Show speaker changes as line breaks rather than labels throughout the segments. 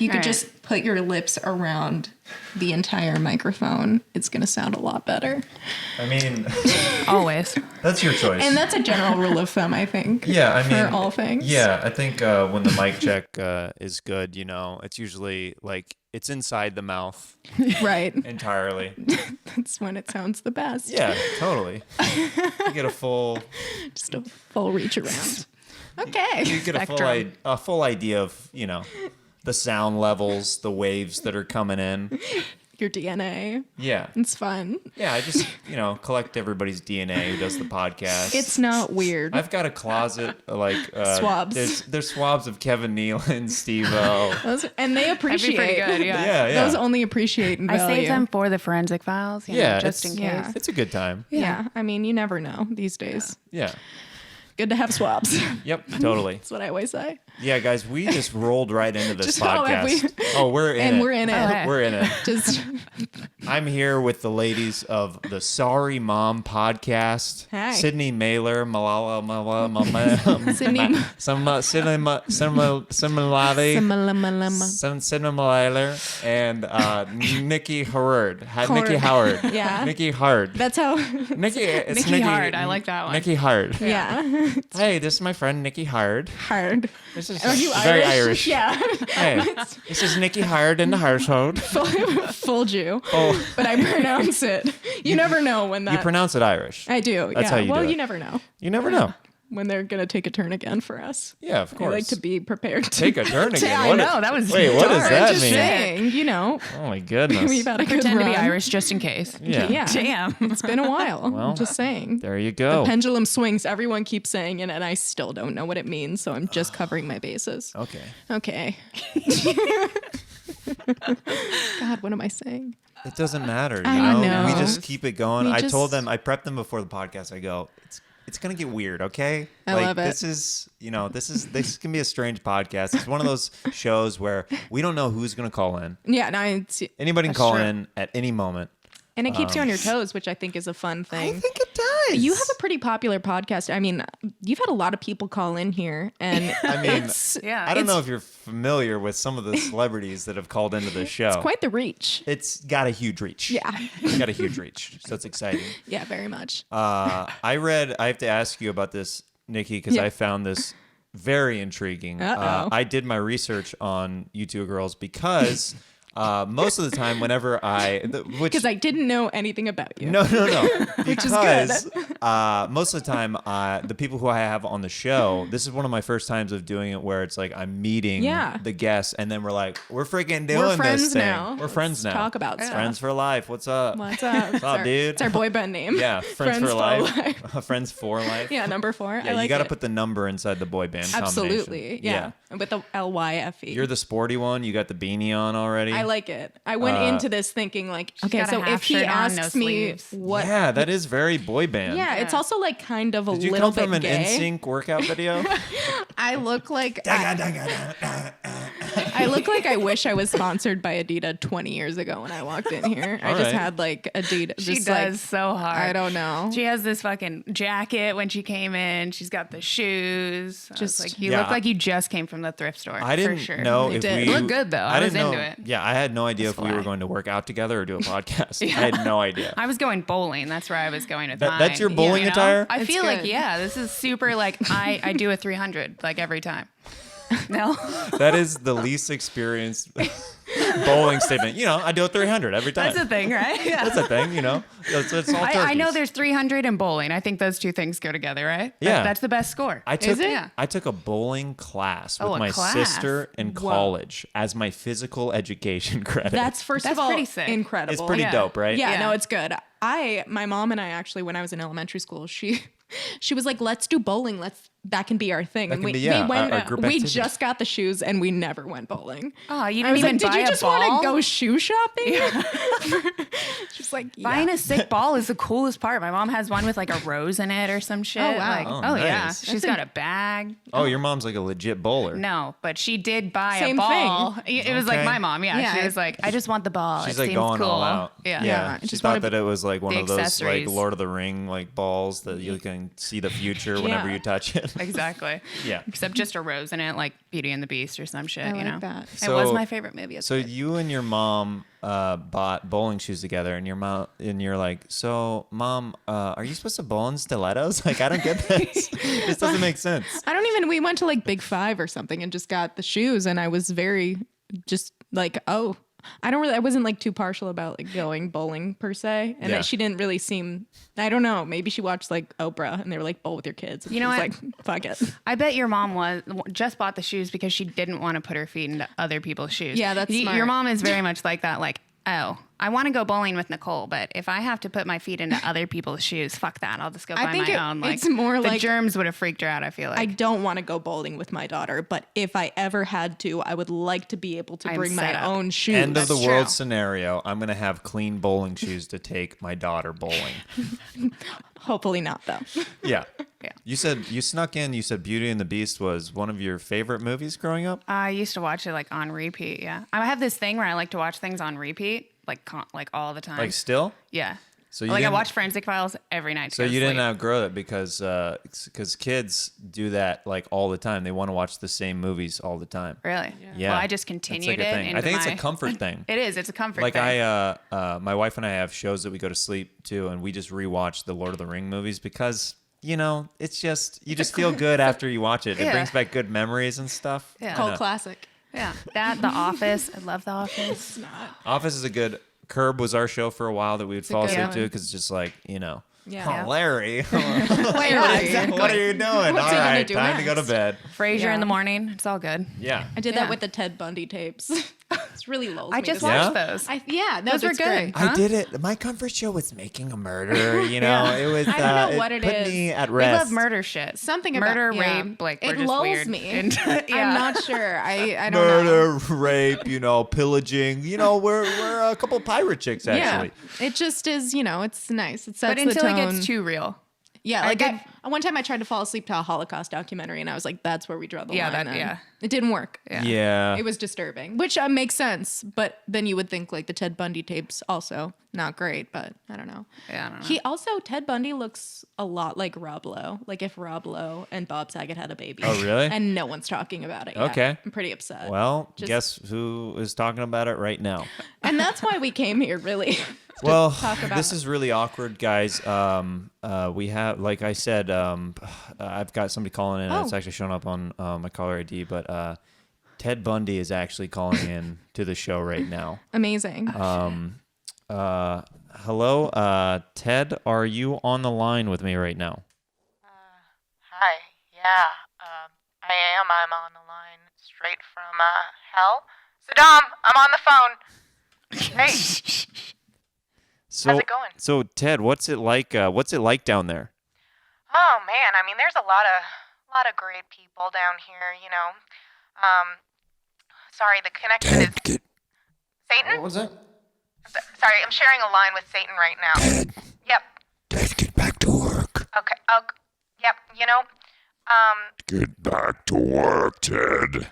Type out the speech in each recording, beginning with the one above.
if you could just put your lips around the entire microphone, it's going to sound a lot better.
I mean,
always.
That's your choice.
And that's a general rule of thumb, I think.
Yeah, I mean,
for all things.
Yeah, I think when the mic check is good, you know, it's usually like it's inside the mouth.
Right.
Entirely.
That's when it sounds the best.
Yeah, totally. You get a full...
Just a full reach around. Okay.
You get a full idea of, you know, the sound levels, the waves that are coming in.
Your DNA.
Yeah.
It's fun.
Yeah, I just, you know, collect everybody's DNA who does the podcast.
It's not weird.
I've got a closet, like...
swabs.
There's swabs of Kevin Nealon, Steve-O.
And they appreciate.
That'd be pretty good,
Yeah.
Those only appreciate and value.
I save them for the forensic files, just in case.
Yeah.
It's a good time.
Yeah. I mean, you never know these days.
Yeah.
Good to have swabs.
Yep, totally.
That's what I always say.
Yeah, guys, we just rolled right into this
Just
podcast. We're in it.
We're in it.
Okay.
We're in it.
Just
I'm here with the ladies of the Sorry Mom podcast.
Hi.
Sydney Mailer, Malala,
Sydney.
Sydney Mailer, and Nikki Howard. Nikki Howard.
Yeah.
Nikki Howard.
That's how.
Nikki Howard. I like that one.
Nikki Howard.
Yeah.
Hey, this is my friend Nikki Howard.
Hard.
This is
Are you
very
Irish?
Irish.
Yeah.
Hey, this is Nikki Howard in the household.
Full Jew.
Oh.
But I pronounce it. You never know when that.
You pronounce it Irish.
I do.
That's
yeah.
how you
well,
do it.
you never know
You never know.
when they're gonna take a turn again for us.
Yeah, of
I
course.
like to be prepared to
Take a turn again.
I
What
know, that was
Wait, what does
dark.
that
Just
mean?
saying, you know,
Oh my goodness.
we've had a good
Pretend to be
run.
Irish just in case.
Yeah.
Yeah.
Damn.
It's been a while.
Well,
Just saying.
There you go.
Pendulum swings. Everyone keeps saying it, and I still don't know what it means. So I'm just covering my bases.
Okay.
Okay. God, what am I saying?
It doesn't matter. You
I
know?
know.
We just keep it going.
We
I
just-
told them, I prepped them before the podcast. I go, it's gonna get weird, okay?
I love it.
This is, this can be a strange podcast. It's one of those shows where we don't know who's gonna call in.
Yeah, no, it's,
Anybody can
That's
call
true.
in at any moment.
and it keeps you on your toes, which I think is a fun thing.
I think it does.
You have a pretty popular podcast. I mean, you've had a lot of people call in here, and
I mean,
Yeah.
I don't know if you're familiar with some of the celebrities that have called into the show.
quite the reach.
It's got a huge reach.
Yeah.
It's got a huge reach. So it's exciting.
Yeah, very much.
I have to ask you about this, Nikki, because
Yeah.
I found this very intriguing.
Uh-oh.
I did my research on You Two Girls because most of the time whenever
Because I didn't know anything about you.
No.
Which is
Because most of the time, the people who I have on the show, this is one of my first times of doing it where it's like I'm meeting the guests and then we're like, we're freaking doing
We're friends
this thing.
now.
We're friends
Let's
now.
talk about stuff.
Friends for life. What's up?
What's up?
What's up, dude?
It's our boy band name.
Yeah, Friends for life. Friends for life.
Yeah, number 4.
Yeah,
I like
you got to
it.
put the number inside the boy band
Absolutely.
combination.
Yeah. With the LYFE.
You're the sporty one. You got the beanie on already.
I like it. I went into this thinking like, okay,
got a
so
half
if he
shirt on, no
asks me
sleeves.
what,
Yeah, that is very boy band.
yeah, it's also like kind of a
Did you
little
come from
bit
an
gay.
NSYNC workout video?
I look like I look like I wish I was sponsored by Adidas 20 years ago when I walked in here. I
All
just
right.
had like Adidas.
She
just,
does
like,
so hard.
I don't know.
She has this fucking jacket when she came in. She's got the shoes.
Just-
Like you
Yeah.
look like you just came from the thrift store.
I didn't
for sure.
know
You
if
did.
we
Look good, though. I was
didn't
into
know-
it.
Yeah, I had no idea
That's
if we were
why.
going to work out together or do a podcast. I had no idea.
I was going bowling. That's where I was going with mine.
That's your bowling
You know?
attire?
I
It's
feel like,
good.
yeah, this is super like I do a 300 like every time. No?
That is the least experienced bowling statement. You know, I do a 300 every time.
That's a thing, right? Yeah.
That's a thing, you know. It's all
I know
turkeys.
there's 300 and bowling. I think those two things go together, right?
Yeah.
That's the best score.
I took
Is it? Yeah.
I took a bowling class with
Oh, a
my
class.
sister in
Whoa.
college as my physical education credit.
That's first
That's
of all
pretty sick.
incredible.
it's pretty
Yeah.
dope, right?
Yeah,
Yeah.
no, it's good. My mom and I actually, when I was in elementary school, she was like, let's do bowling. That can be our thing.
That
And
can
we,
be, yeah,
we went,
our group
we
activity.
just got the shoes and we never went bowling.
Oh, you
I
didn't
was
even
like, did
buy
you
a
just
ball?
want to go shoe shopping? She's like, yeah.
Buying a sick ball is the coolest part. My mom has one with like a rose in it or some shit.
Oh, wow.
Like,
Oh,
oh yeah.
nice.
She's got a bag.
Oh, your mom's like a legit bowler.
No, but she did buy
Same
a ball. It was like
Okay.
my mom. Yeah.
Yeah.
She was like, I just want the ball.
She's
it
like
seems
going
cool.
all out.
Yeah.
Yeah. I
She
just
thought
wanna
that it was like one
the
of those like
accessories.
Lord of the Ring like balls that you can see the future whenever
Yeah.
you touch it.
Exactly.
Yeah.
Except just a rose in it, like Beauty and the Beast or some shit,
I
you
like
know?
that.
It was my favorite movie.
So you and your mom bought bowling shoes together, and you're like, so mom, are you supposed to bowl in stilettos? Like, I don't get this. This doesn't make sense.
We went to like Big Five or something and just got the shoes, and I was very just like, oh, I wasn't like too partial about like going bowling per se. And that she didn't really seem, I don't know, maybe she watched like Oprah and they were like, bowl with your kids. And
You know
was
what?
like, fuck it.
I bet your mom just bought the shoes because she didn't want to put her feet into other people's shoes.
Yeah, that's smart.
Your mom is very much like that. Like, oh, I want to go bowling with Nicole, but if I have to put my feet into other people's shoes, fuck that. I'll just go buy my own. Like,
it's more
the
like
germs would have freaked her out, I feel like.
I don't want to go bowling with my daughter, but if I ever had to, I would like to be able to bring my own shoes.
End of the
That's
world
true.
scenario. I'm gonna have clean bowling shoes to take my daughter bowling.
Hopefully not, though.
Yeah.
Yeah.
You snuck in. You said Beauty and the Beast was one of your favorite movies growing up.
I used to watch it like on repeat. Yeah, I have this thing where I like to watch things on repeat, like all the time.
Like still.
Yeah.
So you
I
didn't-
watch Forensic Files every night.
So you didn't outgrow it because kids do that like all the time. They want to watch the same movies all the time.
Really?
Yeah.
Well, I just
It's like
continued
a
it.
thing.
Into
I think it's
my-
a comfort thing.
It is. It's a comfort
Like
thing.
my wife and I have shows that we go to sleep to, and we just rewatch the Lord of the Ring movies because it's just you just feel good after you watch it. It
Yeah.
brings back good memories and stuff.
Yeah.
Cult classic.
Yeah. That, The Office. I love The Office.
Office is a good. Curb was our show for a while that we would fall
good
asleep
one.
to because it's just like
Yeah.
oh, Larry,
Yeah, exactly.
what are you doing? All
What's he gonna
right,
do
time to go to
next?
bed.
Frasier
Yeah.
in the morning. It's all good.
Yeah.
I did
Yeah.
that with the Ted Bundy tapes. It's really low.
I just
Yeah?
watched those.
Those
were good.
I did it. My comfort show was making a murder. It was.
I don't know what it
put
is.
me at
We
rest.
love murder shit.
Something about
murder,
yeah.
rape. Like,
it
we're just
lulls
weird.
me.
And, yeah.
I'm not sure. I don't know.
Murder, rape, pillaging. We're a couple pirate chicks actually.
Yeah, it just is. It's nice. It sets
But until
the
it
tone.
gets too real.
Yeah,
I
like
did-
one time I tried to fall asleep to a Holocaust documentary, and I was like, "That's where we draw the line." then.
yeah.
It didn't work.
Yeah.
It was disturbing, which makes sense. But then you would think like the Ted Bundy tapes also not great, but I don't know.
Yeah, I don't know.
He also Ted Bundy looks a lot like Rob Lowe. Like if Rob Lowe and Bob Saget had a baby.
Oh, really?
And no one's talking about it yet.
Okay.
I'm pretty upset.
Well,
Just-
guess who is talking about it right now?
And that's why we came here, really.
Well,
talk about
this is really awkward, guys. We have, like I said, I've got somebody calling in.
Oh.
It's actually showing up on my caller ID, but Ted Bundy is actually calling in to the show right now.
Amazing.
Hello, Ted. Are you on the line with me right now?
Hi. Yeah, I am. I'm on the line straight from hell. Saddam, I'm on the phone. Hey,
So,
how's it going?
So, Ted, what's it like? What's it like down there?
Oh man, I mean, there's a lot of great people down here. Sorry, the connection is Satan.
was that?
Sorry, I'm sharing a line with Satan right now. Yep.
Ted, get back to work.
Okay. Yep.
Get back to work, Ted.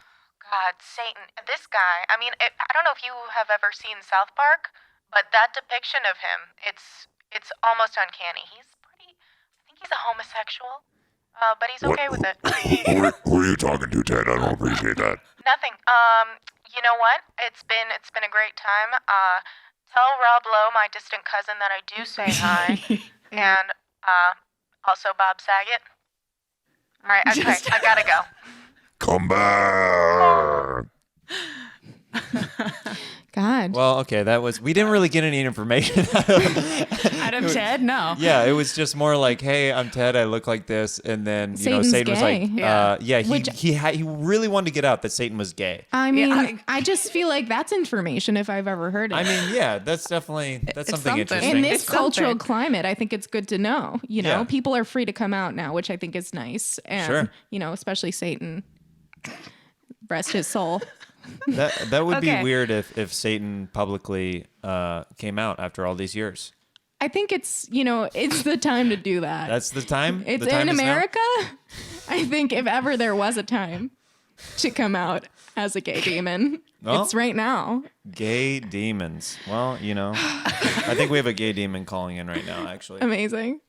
God, Satan, this guy. I mean, I don't know if you have ever seen South Park, but that depiction of him, it's almost uncanny. I think he's a homosexual, but he's okay with it.
Who are you talking to, Ted? I don't appreciate that.
Nothing. You know what? It's been a great time. Tell Rob Lowe, my distant cousin, that I do say hi, and also Bob Saget. All right, okay, I gotta go.
Come back.
God.
Well, okay, we didn't really get any information
Out of Ted? No.
Yeah, it was just more like, "Hey, I'm Ted. I look like this," and then
Satan's
Satan was like,
gay.
he really wanted to get out that Satan was gay.
I mean,
Yeah,
I just feel like that's information if I've ever heard it.
I mean, yeah, that's something
something.
interesting.
in this
It's
cultural
something.
climate, I think it's good to know.
Yeah.
People are free to come out now, which I think is nice. And,
Sure.
Especially Satan. Rest his soul.
that would be
Okay.
weird if Satan publicly came out after all these years.
I think it's the time to do that.
That's the time.
It's
the time
in
is now?
America. I think if ever there was a time to come out as a gay demon,
Well,
it's right now.
Gay demons. Well, I think we have a gay demon calling in right now. Actually,
Amazing.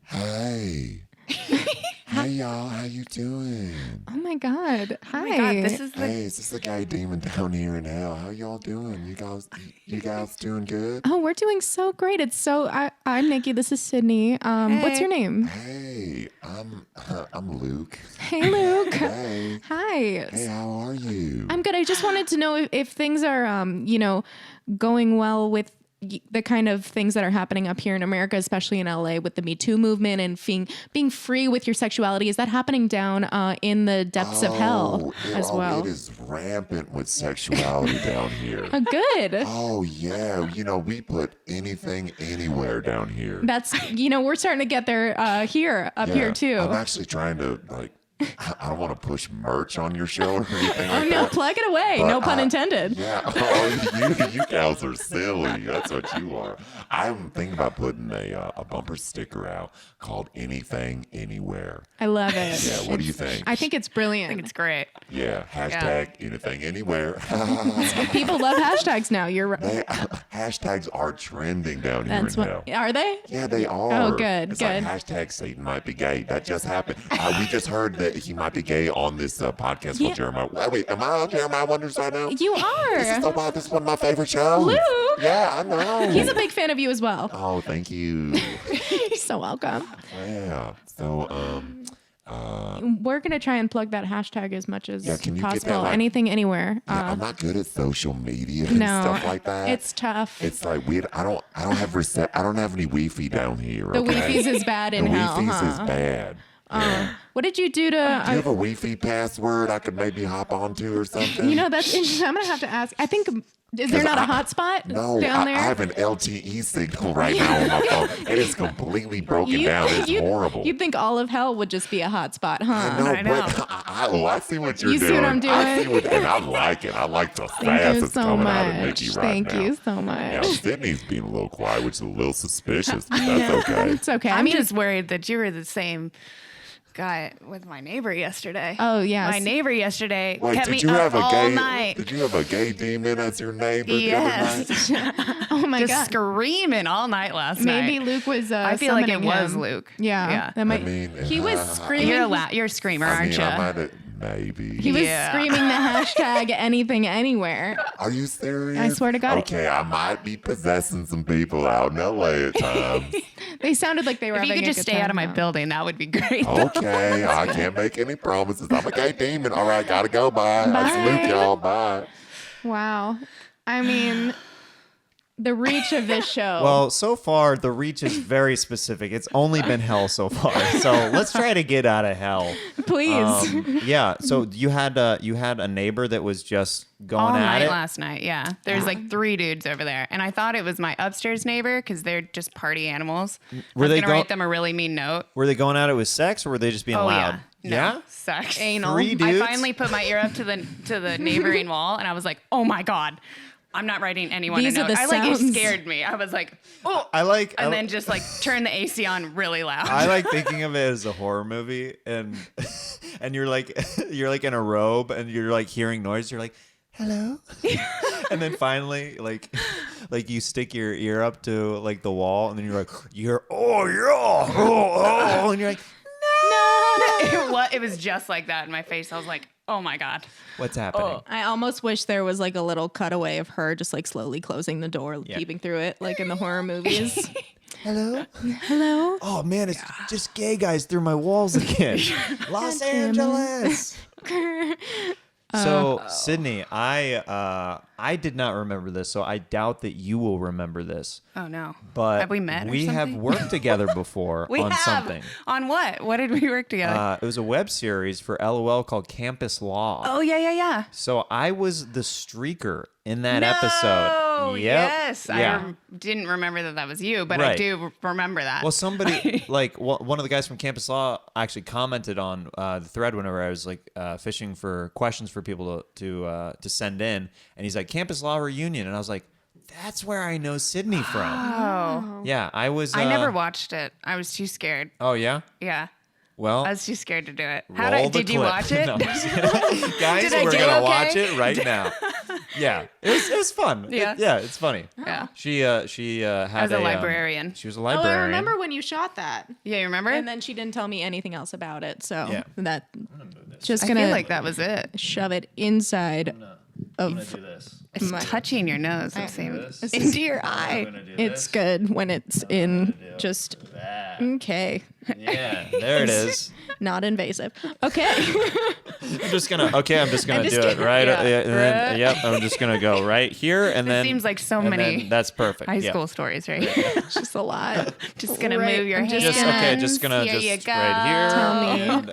Hey. Hey y'all, how you doing?
Oh my God. Hi.
Oh my God, this is
Hey, is this the gay demon down here in hell? How y'all doing? You guys doing good?
Oh, we're doing so great. I'm Nikki. This is Sydney. What's your name?
Hey, I'm Luke.
Hey, Luke.
Hey.
Hi.
Hey, how are you?
I'm good. I just wanted to know if things are, going well with the kind of things that are happening up here in America, especially in LA with the Me Too movement and being free with your sexuality. Is that happening down in the depths of hell as well?
It is rampant with sexuality down here.
Oh, good.
Oh, yeah. We put anything, anywhere down here.
That's, we're starting to get there here too.
I'm actually trying to, I don't want to push merch on your show or anything like
no,
that.
plug it away.
But
No pun intended.
Yeah. Oh, you guys are silly. That's what you are. I'm thinking about putting a bumper sticker out called Anything, Anywhere.
I love it.
Yeah, what do you think?
I think it's brilliant.
I think it's great.
Yeah, hashtag Anything, Anywhere.
People love hashtags now. You're right.
Hashtags are trending down here
That's
in
what.
hell.
Are they?
Yeah, they are.
Oh, good,
It's
good.
like hashtag Satan might be gay. That just happened. We just heard that he might be gay on this podcast called Jeremiah. Wait, am I on Jeremiah Wonders right now?
You are.
This is so wild. This is one of my favorite shows.
Luke.
Yeah, I know.
He's a big fan of you as well.
Oh, thank you.
You're so welcome.
Yeah. So,
We're gonna try and plug that hashtag as much as
can you get
possible.
that,
Anything, anywhere.
I'm not good at social media and
No,
stuff like that.
it's tough.
It's like weird. I don't have any Wi-Fi down here.
The
okay?
Wi-Fi's is bad in
the
hell,
Wi-Fi's
huh?
is bad. Yeah.
What did you do to?
Do you have a Wi-Fi password I could maybe hop onto or something?
That's interesting. I'm gonna have to ask. I think. Is there not a hotspot down there?
I have an LTE signal right now on my phone. It is completely broken down. It's horrible.
You'd think all of hell would just be a hotspot, huh?
I know.
But I see what you're
You
doing.
see what I'm doing?
And I like it. I like the
Thank
sass
you
that's
so
coming out of
much.
Nikki right
Thank
now.
you so
Now,
much.
Sydney's being a little quiet, which is a little suspicious, but that's okay.
It's okay.
I'm just worried that you were the same guy with my neighbor yesterday.
Oh, yes.
My neighbor yesterday
Wait,
kept
did
me
you
up
have a
all
gay?
night.
Did you have a gay demon as your neighbor the other night?
Yes.
Oh my
Just
god.
screaming all night last night.
Maybe Luke was.
I feel like it
summoning
was
him.
Luke.
Yeah. That might. He was screaming.
You're a screamer, aren't you?
I might have, maybe.
He was
Yeah.
screaming the hashtag anything anywhere.
Are you serious?
I swear to God.
Okay, I might be possessing some people out in LA at times.
They sounded like they were
If you
having
could
a
just
good
stay out
time,
of my
though.
building, that would be great.
Okay, I can't make any promises. I'm a gay demon. All right, gotta go. Bye. I salute y'all. Bye.
Wow. I mean, the reach of this show.
Well, so far the reach is very specific. It's only been hell so far. So let's try to get out of hell.
Please.
Yeah. So you had a neighbor that was just going
all
at
night
it.
last night. Yeah, there's like 3 dudes over there, and I thought it was my upstairs neighbor because they're just party animals.
Were
I was
they
gonna write them a really mean note.
Were they going at it with sex, or were they just being
Oh
loud?
yeah, no,
Yeah.
sex,
Anal.
3 dudes.
I finally put my ear up to the neighboring wall, and I was like, oh my god. I'm not writing anyone
These
a
are
note.
the
It
sounds.
scared me. I was like, oh,
And
then just like turn the AC on really loud.
I like thinking of it as a horror movie, and you're like in a robe, and you're like hearing noise. You're like, hello, and then finally like you stick your ear up to like the wall, and then you're like, and you're like,
It was just like that in my face. I was like, oh my god.
what's happening?
I almost wish there was like a little cutaway of her just like slowly closing the door, peeping through it, like in the horror movies.
Hello.
Hello.
Oh man, it's just gay guys through my walls again. Los Angeles. So Sydney, I did not remember this, so I doubt that you will remember this.
Oh no.
But
have we met?
We
or
have
something?
worked together before
We
on
have.
something.
On what? What did we work together?
It was a web series for LOL called Campus Law.
oh yeah.
So I was the streaker in that
No!
episode. Yep.
Yes.
Yeah.
I didn't remember that was you, but I
Right.
do remember that.
Well, somebody like one of the guys from Campus Law actually commented on the thread whenever I was like fishing for questions for people to send in, and he's like, "Campus Law reunion," and I was like, "That's where I know Sydney from."
Oh.
Yeah, I was.
I never watched it. I was too scared.
Oh yeah.
Yeah.
Well,
I was too scared to do it.
roll the
Did you
clip.
watch it?
No, I'm just kidding. Guys,
Did I
we're
do
gonna
okay?
watch it right now. Yeah, it was fun.
Yeah.
It's funny.
Yeah.
She had
As a librarian.
She was a
Oh,
librarian.
I remember when you shot that.
Yeah, you remember?
And then she didn't tell me anything else about it. So
Yeah.
that just
I
gonna
feel like that was it.
shove it inside of
this.
It's
My-
touching your nose, it seems.
this.
Into your eye.
it's good when it's in just okay.
Yeah, there it is.
Not invasive. Okay.
I'm just gonna do it right.
Yeah.
And then, yep, I'm just gonna go right here, and then
seems like so
and
many
then that's perfect.
High
yeah.
school stories, right?
It's just a lot.
Just gonna
Right,
move your
I'm
hands.
just
Here you go.
right here.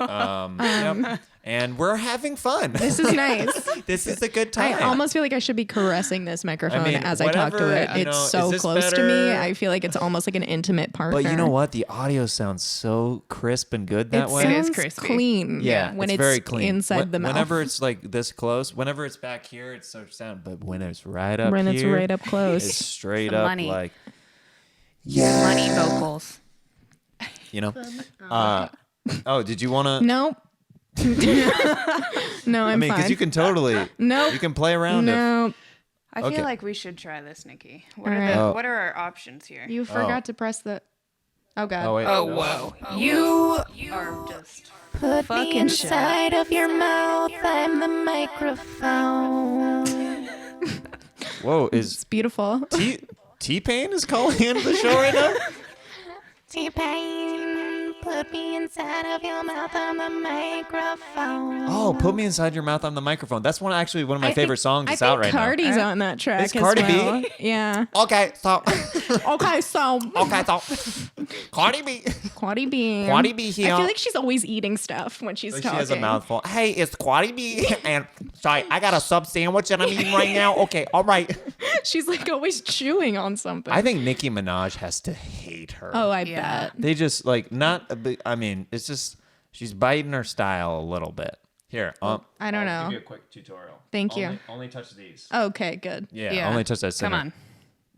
And, yep. And we're having fun.
This is nice.
This is a good
I
time.
almost feel like I should be caressing this microphone
mean,
as I talk to
whatever,
it.
you
It's
know,
so
is this
close to me.
better?
I feel like it's almost like an intimate partner.
But you know what? The audio sounds so crisp and good that
It
way.
It is
sounds
crispy.
clean.
Yeah,
when
it's
it's
very clean.
inside the mouth.
Whenever it's like this close, whenever it's back here, it's so sound. But when it's right up
when
here,
it's right up
it's
close.
straight
Some
up
money.
like
Money vocals.
you know. Oh, did you want to?
Nope. No, I'm
I mean,
fine.
because you can totally.
Nope.
You can play around.
No,
I
Okay.
feel like we should try this, Nikki. What
All
are
right.
the
Oh.
what are our options here?
you forgot to press the. Oh God.
Oh wait.
Oh whoa. You are just
Put
fucking
me inside of your mouth. I'm the microphone.
Whoa.
It's
Is
beautiful.
T-Pain is calling into the show right now?
T-Pain, put me inside of your mouth on the microphone.
Oh, put me inside your mouth on the microphone. That's one of my favorite songs that's out right
Cardi's
now.
on that track
It's
as
Cardi B?
well. Yeah.
Okay, so
Okay, so
Cardi B.
Cardi B.
Cardi B here.
I feel like she's always eating stuff when she's
She
talking.
has a mouthful. Hey, it's Cardi B, and sorry, I got a sub sandwich that I'm eating right now. Okay, all right.
She's like always chewing on something.
I think Nicki Minaj has to hate her.
Oh, I
Yeah.
bet.
They just like not. I mean, it's just she's biting her style a little bit. Here,
I don't
I'll
know.
give you a quick tutorial.
Thank you.
Only touch these.
Okay, good.
Yeah,
Yeah.
only touch that
Come
center.
on.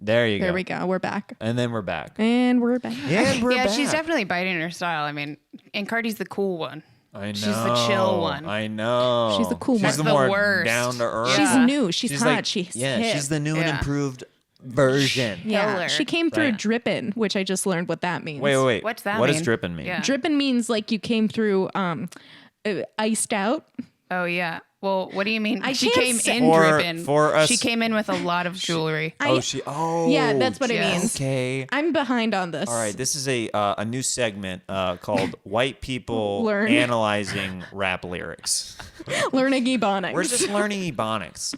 There you go.
There we go. We're back.
And then we're back.
And we're back.
And we're
Yeah,
back.
she's definitely biting her style. I mean, and Cardi's the cool one.
I know.
she's the chill one.
I know.
She's the cool
She's
one.
the
The
more
worst.
down to earth.
Yeah.
She's new. She's hot.
like-
she's
yeah.
hip.
She's the new and
Yeah.
improved version.
Yeah.
Killer.
She came through
Right.
drippin', which I just learned what that means.
Wait.
What's that
What
mean?
does dripping mean?
Yeah.
Drippin' means like you came through iced out.
Oh yeah. Well, what do you mean?
I
She
can't
came
say-
in
For-
dripping.
for us-
She came in with a lot of jewelry.
Yeah, that's what it means.
Okay.
I'm behind on this.
All right, this is a new segment called "White People
Learn.
Analyzing Rap Lyrics."
Learning ebonics.
We're just learning ebonics.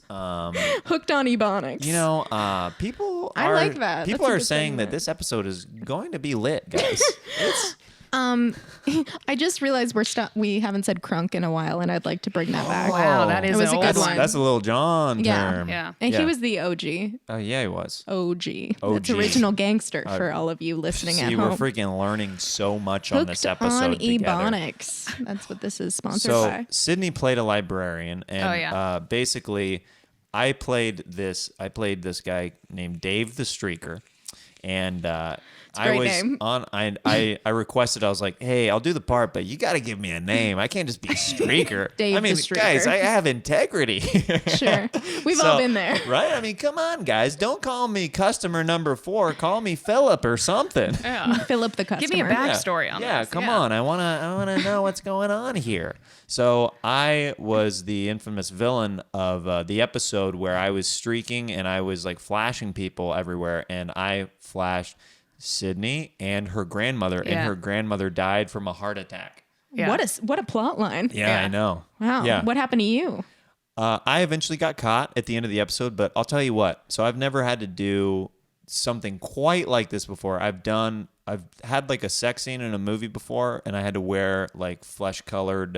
hooked on ebonics.
You know, people.
I
are,
like that.
People
That's a
are
good
saying that
segment.
this episode is going to be lit, guys. It's
I just realized we haven't said crunk in a while, and I'd like to bring that back.
Wow, that is
It was
an
a
old
good
one.
one.
that's a little John
Yeah.
term.
Yeah.
And
Yeah.
he was the OG.
Oh yeah, he was.
OG.
OG.
That's original gangster for all of you listening
See,
at
we're
home.
freaking learning so much on this
Hooked
episode
on
together.
ebonics. That's what this is sponsored
So
by.
Sydney played a librarian, and
Oh, yeah.
basically, I played this guy named Dave the Streaker, and I
great
was
name.
on. I requested. I was like, "Hey, I'll do the part, but you got to give me a name. I can't just be Streaker.
Dave
I mean,
the Streaker.
guys, I have integrity.
Sure. We've all been there.
right? I mean, come on, guys. Don't call me customer number 4. Call me Philip or something.
Yeah.
Philip the customer.
Give me a backstory on
Yeah,
this.
come on. I wanna know what's going on here. So I was the infamous villain of the episode where I was streaking and I was like flashing people everywhere, and I flashed Sydney and her grandmother, and
Yeah.
her grandmother died from a heart attack.
Yeah.
What a plot line.
Yeah,
Yeah.
I know.
Wow.
Yeah.
What happened to you?
I eventually got caught at the end of the episode, but I'll tell you what. So I've never had to do something quite like this before. I've had like a sex scene in a movie before, and I had to wear like flesh-colored.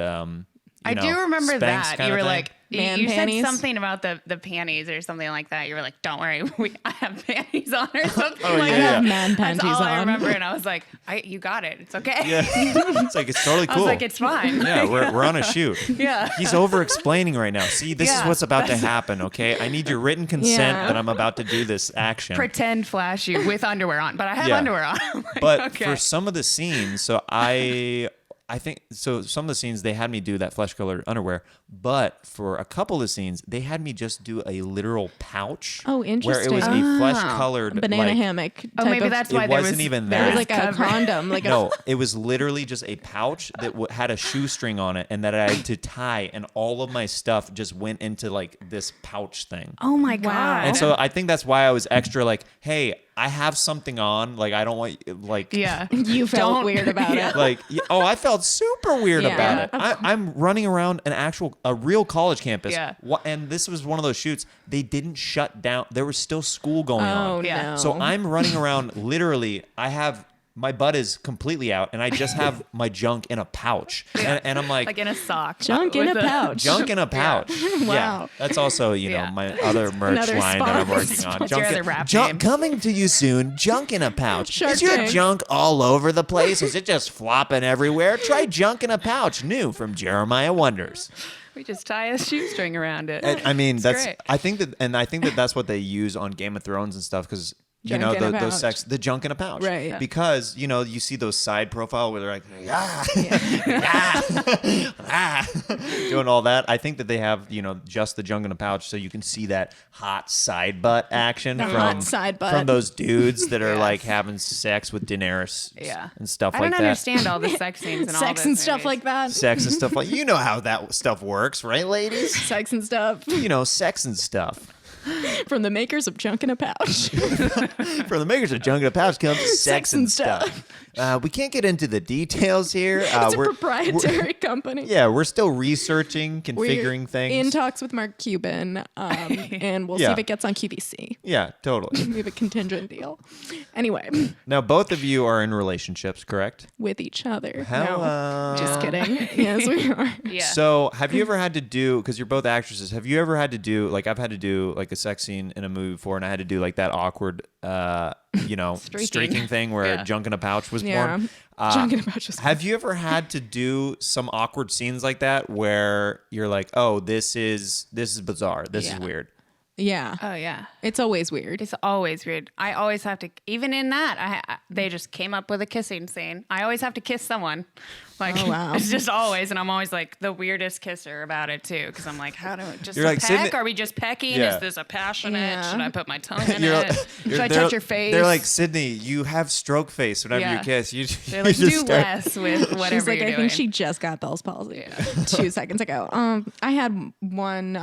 I do remember
Spanx
that.
kinda
You were
thing.
like,
Man
you
panties?
said something about the panties or something like that. You were like, don't worry, I have panties on or something
Oh,
like
yeah,
I
that.
have man
That's
panties
all I
on.
remember. And I was like, you got it. It's okay.
Yeah, it's like it's totally
I
cool.
was like, it's fine.
Yeah, we're on a shoot.
Yeah.
He's over explaining right now. See, this is
Yeah.
what's about to happen, okay? I need your written consent
Yeah.
that I'm about to do this action.
Pretend flashy with underwear on, but I have
Yeah.
underwear on. I'm like,
But
okay.
for some of the scenes, so I I think so. Some of the scenes they had me do that flesh-colored underwear, but for a couple of scenes they had me just do a literal pouch.
Oh,
Where it
interesting.
was a flesh-colored
Banana
like,
hammock.
Oh,
type
maybe
of-
that's why
It
there
wasn't
was
even
It
that.
was like a condom. Like
No, it was literally just a pouch that had a shoestring on it, and that I had to tie, and all of my stuff just went into like this pouch thing.
Oh my
Wow.
god.
And so I think that's why I was extra like, hey, I have something on. Like, I don't want like.
yeah.
you felt
Don't-
weird about it.
Like, I felt super weird
Yeah.
about it. I'm running around a real college campus.
Yeah.
And this was one of those shoots. They didn't shut down. There was still school going
Oh
on.
Yeah.
no.
So I'm running around literally. My butt is completely out, and I just have my junk in a pouch. And I'm like
Like in a sock.
Junk in
with
a pouch.
junk in a pouch.
Wow.
Yeah. That's also,
Yeah.
my other merch
Another
line that I'm
sponsor.
working on.
What's your other rap name?
Coming to you soon, junk in a pouch.
Shark
Is your
Tank.
junk all over the place? Is it just flopping everywhere? Try junk in a pouch, new from Jeremiah Wonders.
We just tie a shoestring around it.
I mean,
It's great.
I think that that's what they use on Game of Thrones and stuff, because
Junk in a
those
pouch.
the junk in a pouch,
Right. Yeah.
Because you see those side profile where they're like doing all that. I think that they have just the junk in a pouch, so you can see that hot side butt action
The
from
hot side butt.
from those dudes that are
Yes.
like having sex with Daenerys,
Yeah.
and stuff
I
like
don't
that.
understand all the sex scenes and all
Sex
those
and stuff
movies.
like that.
Sex and stuff like how that stuff works, right, ladies?
Sex and stuff
Sex and stuff.
from the makers of Junk in a Pouch.
From the makers of Junk in a Pouch comes sex and stuff. We can't get into the details here.
It's a proprietary company.
Yeah, we're still researching,
We're
configuring things.
in talks with Mark Cuban, and we'll see
Yeah.
if it gets on QVC.
Yeah, totally.
We have a contingent deal. Anyway,
Now, both of you are in relationships, correct?
with each other.
Hello.
No, just kidding. Yes, we are.
Yeah.
So, have you ever had to do, because you're both actresses, have you ever had to do, like, I've had to do, like, a sex scene in a movie before, and I had to do, like, that awkward, streaking thing where
Yeah.
junk in a pouch was
Yeah.
born?
Junk in a Pouch is
Have you ever had to do some awkward scenes like that where you're like, oh, this is bizarre. This is
Yeah.
weird.
Yeah.
Oh yeah.
It's always weird.
It's always weird. I always have to, even in that, they just came up with a kissing scene. I always have to kiss someone. Like,
Oh, wow.
it's just always, and I'm always like the weirdest kisser about it too, because I'm like, how do it just
You're
a
like,
peck?
Sydney-
Are we just pecking?
Yeah.
Is this a passionate?
Yeah.
Should I put my tongue in
You're-
it? Should I
they're-
touch your face?
They're like, Sydney, you have stroke face whenever you
Yeah.
kiss. You,
They're
you
like,
just
do
start-
less with whatever
She's like,
you're
I
doing.
think she just got Bell's palsy 2 seconds ago. I had one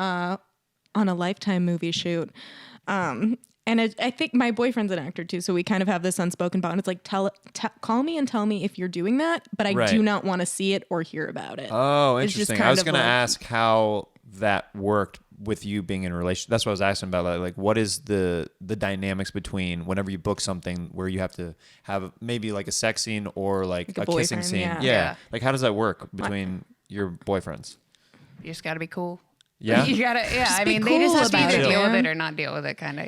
on a Lifetime movie shoot. And I think my boyfriend's an actor too, so we kind of have this unspoken bond. It's like, call me and tell me if you're doing that, but I
Right.
do not want to see it or hear about it.
Oh,
It's just
interesting.
kind
I was
of
going to
like-
ask how that worked with you being in a relationship. That's what I was asking about. Like, what is the dynamics between whenever you book something where you have to have maybe like a sex scene or like
Like a
a kissing
boyfriend,
scene?
yeah.
Yeah.
Like, how does that work between your boyfriends?
You just got to be cool.
Yeah.
You gotta, yeah. I
be
mean, they just
cool
have to either
about it,
deal with
man.
it or not deal with it, kind of,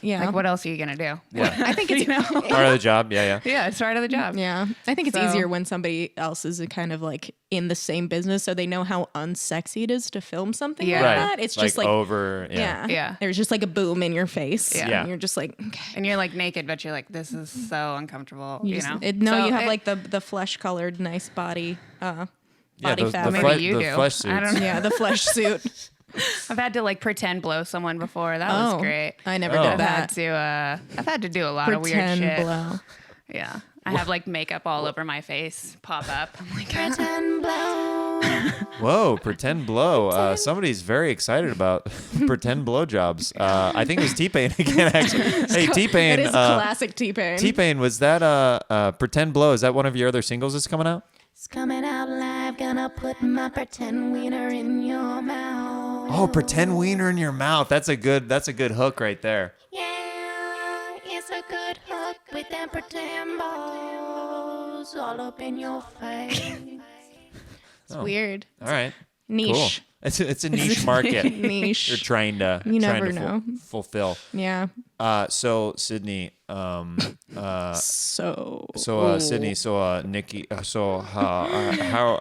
Yeah.
Like, what else are you gonna do?
Yeah.
I think it's
Part of the job. Yeah.
Yeah, it's part of the job.
yeah. I think it's
So-
easier when somebody else is kind of like in the same business, so they know how unsexy it is to film something
Yeah.
like
Right.
that. It's just like
over.
yeah.
Yeah.
There's just like a boom in your face.
Yeah.
And you're just like, okay.
And you're like naked, but you're like, this is so uncomfortable.
You
You,
just-
know?
no,
So
you have
it-
like the flesh colored nice body body
the,
fabric.
Maybe you
the
do.
flesh suits.
I don't know.
Yeah, the flesh suit.
I've had to like pretend blow someone before. That was great.
I never
Oh.
did
I've had
that.
to. I've had to do a lot of weird
Pretend
shit.
blow.
Yeah, I have like makeup all over my face, pop up. I'm like,
Whoa, pretend blow. Somebody's very excited about pretend blowjobs. I think it was T-Pain again, actually. Hey, T-Pain.
It is classic T-Pain.
T-Pain, was that pretend blow? Is that one of your other singles that's coming out?
It's coming out live, gonna put my pretend wiener in your mouth.
Oh, pretend wiener in your mouth. That's a good hook right there.
Yeah, it's a good hook with them pretend balls all up in your face.
It's weird.
All right.
Niche.
Cool. It's a niche market.
Niche.
You're trying to
You never know.
fulfill.
Yeah.
So Sydney,
So.
Sydney, Nikki, how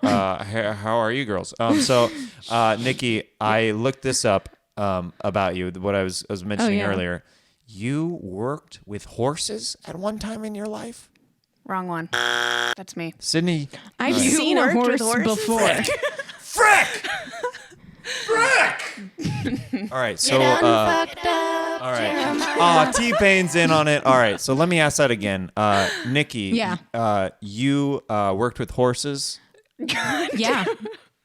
are you girls? Nikki, I looked this up about you. What I was mentioning
yeah.
earlier. You worked with horses at one time in your life.
Wrong one. That's me.
Sydney.
I've
All right.
seen a
worked with
horse
horses?
before.
Frick! All right, so
Fucked up.
all right. T-Pain's in on it. All right, so let me ask that again. Nikki,
Yeah.
you worked with horses.
Yeah,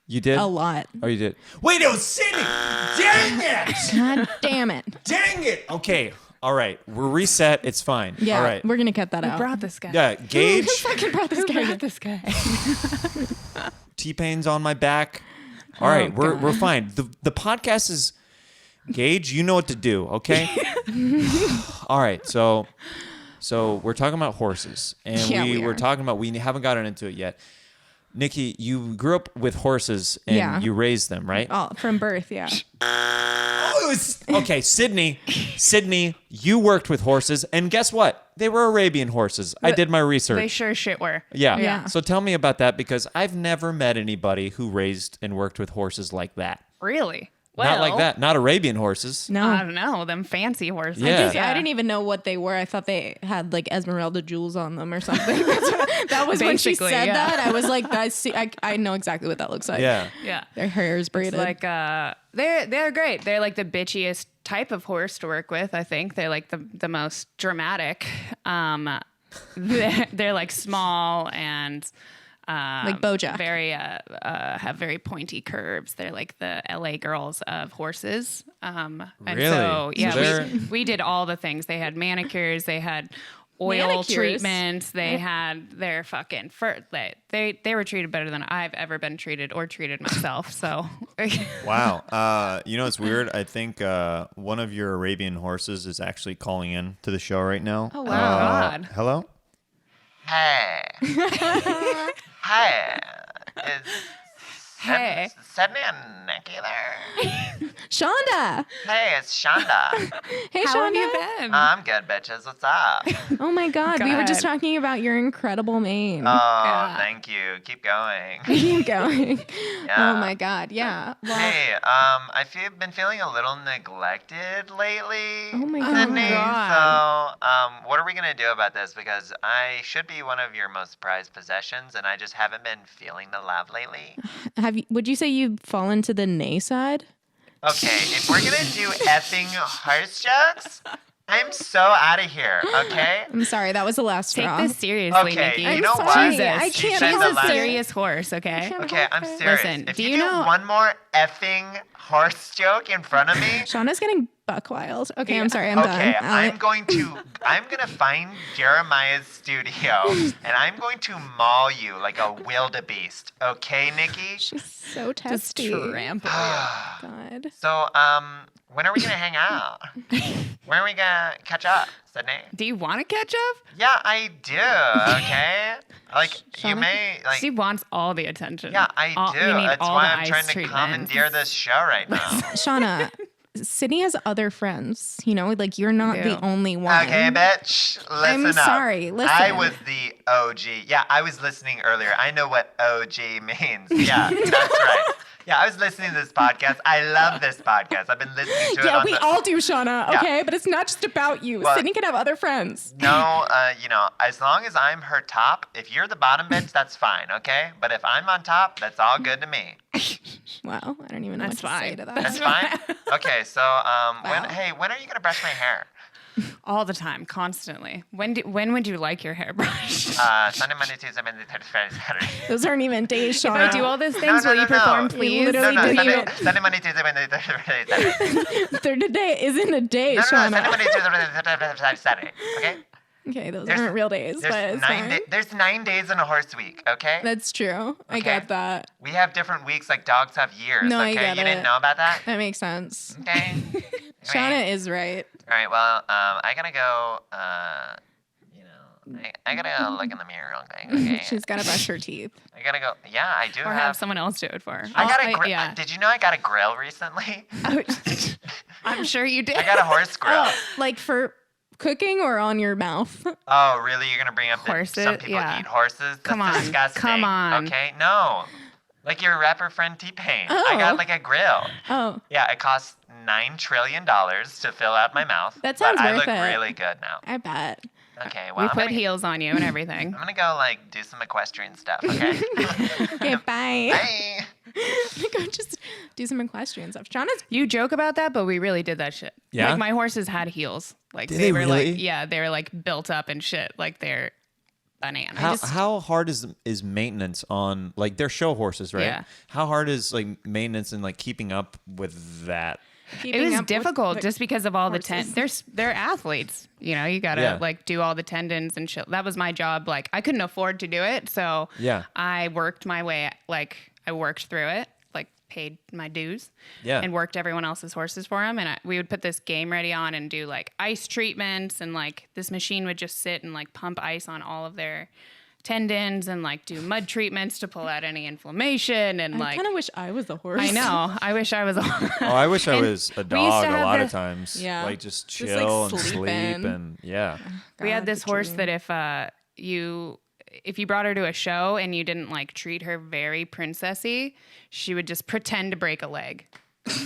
You did?
a lot.
Oh, you did. Wait, it was Sydney. Dang it!
God damn it.
Dang it! Okay. All right, we're reset. It's fine.
Yeah,
All right.
we're gonna cut that out.
Brought this guy.
Yeah, Gage.
Fucking brought this guy.
this guy.
T-Pain's on my back. All right, we're fine. The podcast is Gage. You know what to do, okay? All right, so we're talking about horses, and
Yeah,
we
we
were
are.
talking about, we haven't gotten into it yet. Nikki, you grew up with horses and
Yeah.
you raised them, right?
Oh, from birth, yeah.
Okay, Sydney, you worked with horses, and guess what? They were Arabian horses. I did my research.
They sure shit were.
Yeah.
Yeah.
So tell me about that, because I've never met anybody who raised and worked with horses like that.
Really?
Not like that. Not Arabian horses.
No.
I don't know. Them fancy horses.
Yeah.
I didn't even know what they were. I thought they had like Esmeralda jewels on them or something. That was when she
Basically,
said
yeah.
that. I was like, I know exactly what that looks like.
Yeah.
Yeah.
Their hair is braided.
Like they're great. They're like the bitchiest type of horse to work with. I think they're like the most dramatic. They're like small and
Like Bojack.
very have very pointy curves. They're like the LA girls of horses. And
Really?
so yeah,
So they're-
we did all the things. They had manicures. They had oil
Manicures?
treatments. They had their fucking fur. They were treated better than I've ever been treated or treated myself. So
Wow. You know, it's weird. I think one of your Arabian horses is actually calling in to the show right now.
Oh, wow. God.
Hello?
Hey. Hey. Is
Hey.
Sydney and Nikki there?
Shonda.
Hey, it's Shonda.
Hey,
How have
Shonda.
you been?
I'm good, bitches. What's up?
Oh my God. We were just
God.
talking about your incredible mane.
Oh, thank you. Keep going.
Keep going.
Yeah.
Oh my God. Yeah. Well,
Hey, been feeling a little neglected lately.
Oh my God.
Sydney.
God.
So, what are we gonna do about this? Because I should be one of your most prized possessions, and I just haven't been feeling the love lately.
would you say you've fallen to the nay side?
Okay, if we're gonna do effing horse jokes, I'm so out of here. Okay.
I'm sorry. That was the last
Take
straw.
this seriously,
Okay,
Nikki.
you
I'm
know
sorry.
what?
Jesus.
I
She
can't
said
He's
the
a
last-
serious horse, okay?
Okay, I'm serious.
Listen,
if
do
you
you
do
know-
one more effing horse joke in front of me,
Shauna's getting buck wild. Okay, I'm sorry. I'm
okay,
done.
I'm gonna find Jeremiah's studio and I'm going to maul you like a wildebeest. Okay, Nikki?
She's so
Just
testy.
trample.
God.
So, when are we gonna hang out? When are we gonna catch up, Sydney?
Do you want to catch up?
Yeah, I do. Okay, like you
Shauna?
may like.
She wants all the attention.
Yeah, I
All-
do.
You need
That's
all
why
the
I'm
ice
trying to
treatment.
commandeer this show right now.
Shauna, Sydney has other friends. You know, like you're not
Yeah.
the only one.
Okay, bitch. Listen up.
sorry, listen.
I was the OG. Yeah, I was listening earlier. I know what OG means. Yeah, that's right. Yeah, I was listening to this podcast. I love this podcast. I've been listening to it.
Yeah,
on
we
the-
all do, Shauna.
Yeah.
Okay, but it's not just about you.
Well-
Sydney can have other friends.
No, as long as I'm her top, if you're the bottom bitch, that's fine, okay? But if I'm on top, that's all good to me.
Wow, I don't even know
That's
what to say
fine.
to that.
That's fine? Okay, so when are you gonna brush my hair?
All the time, constantly. When would you like your hair brushed?
Sunday, Monday, Tuesday, Wednesday, Thursday, Friday, Saturday.
Those aren't even days,
If
Shauna.
I do all those things,
no,
will
no,
you
no.
perform,
You
please?
literally
No,
didn't
Sunday,
even-
Sunday, Monday, Tuesday, Wednesday, Thursday, Friday, Saturday.
Third day isn't a day,
No,
Shauna.
Sunday, Monday, Tuesday, Wednesday, Thursday, Friday, Saturday. Okay?
Okay, those
There's-
aren't real days, but
There's
it's fine.
there's 9 days in a horse week, okay?
That's true. I
Okay.
get that.
We have different weeks like dogs have years,
No, I
okay?
get
You didn't
it.
know about that?
That makes sense.
Okay.
Shauna is right.
All right, well, I gotta go, I gotta go look in the mirror real quick, okay?
She's got to brush her teeth.
I gotta go, yeah, I do
Or have someone else do it for her.
I got a grill.
Yeah.
Did you know I got a grill recently?
I'm sure you did.
I got a horse grill.
Like for cooking or on your mouth?
Oh, really? You're gonna bring up that
Horses?
some people
Yeah.
eat horses? That's
Come on,
disgusting.
come on.
Okay, no. Like your rapper friend T-Pain. I
Oh.
got like a grill.
Oh,
Yeah, it costs $9 trillion to fill out my mouth.
That sounds
but I
worth
look
it.
really good now.
I bet.
Okay,
We
well,
put heels on you and everything.
I'm gonna go like do some equestrian stuff. Okay.
Okay, bye.
Bye.
Go just do some equestrian stuff. Shauna's
You joke about that, but we really did that shit.
Yeah?
Like my horses had heels. Like
Did
they
they
were
really?
like, yeah, they were like built up and shit. Like they're bananas.
How hard is maintenance on like they're show horses, right?
Yeah.
How hard is like maintenance and like keeping up with that?
It was difficult just because of all the they're athletes. You know, you gotta like do all the tendons and shit. That was my job. Like I couldn't afford to do it, so I worked my way. Like I worked through it. Like paid my dues. And worked everyone else's horses for them. And we would put this game ready on and do like ice treatments, and like this machine would just sit and like pump ice on all of their tendons and like do mud treatments to pull out any inflammation. And
I kind of wish I was a horse.
I know. I wish I was a horse.
Oh, I wish I was a dog a lot of
this-
times.
Yeah.
Like just
Just,
chill
like,
and sleep
sleeping.
and yeah.
We had
God,
this
the
horse
dream.
that if you brought her to a show and you didn't like treat her very princessy, she would just pretend to break a leg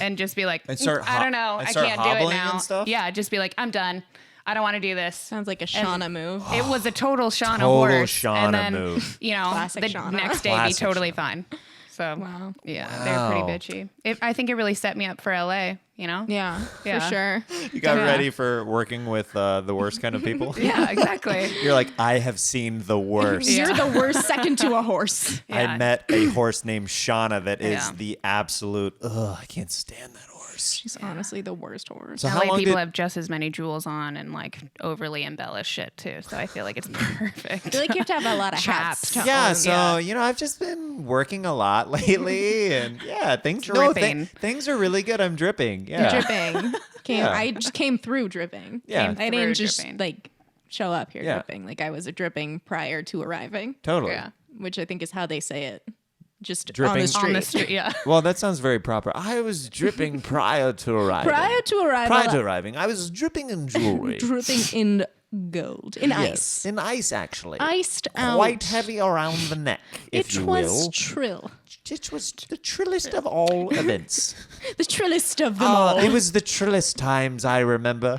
and just be like,
And start
I don't know,
and
I
start
can't do it
hobbling
now.
and stuff?
Yeah, just be like, I'm done. I don't want to do this.
Sounds like a Shauna move.
It was a total Shauna
Total
horse.
Shauna
and then,
move.
You know,
Classic
the
Shauna.
next day
Classic
be totally
Shauna.
fine. So
Wow.
yeah, they're pretty
Wow.
bitchy. I think it really set me up for LA. You know?
Yeah,
Yeah.
for sure.
You got
Yeah.
ready for working with the worst kind of people?
Yeah, exactly.
You're like, I have seen the worst.
You're the worst second to a horse.
Yeah.
I met a horse named Shauna that is
Yeah.
the absolute, I can't stand that horse.
She's honestly the worst horse.
So how
LA
long
people
did,
have just as many jewels on and like overly embellished shit too. So I feel like it's perfect.
I feel like you have to have a lot of hats.
Chaps.
to
Yeah,
own.
so you know, I've just been working a lot lately, and yeah, things
Dripping.
things are really good. I'm dripping. Yeah,
dripping.
Yeah.
I just came through dripping.
Yeah.
Came
I
through
didn't just
dripping.
like show up here
Yeah.
dripping. Like I was a dripping prior to arriving,
totally.
Yeah.
which I think is how they say it. Just on
Dripping.
the street.
On the street, yeah.
Well, that sounds very proper. I was dripping prior to arriving.
Prior to arrival,
Prior to arriving, I was dripping in jewelry.
dripping in gold, in
Yes,
ice,
in ice actually.
iced out.
Quite heavy around the neck, if
It
you
was
will.
trill,
It was the trillest of all events.
the trillest of them all.
It was the trillest times I remember.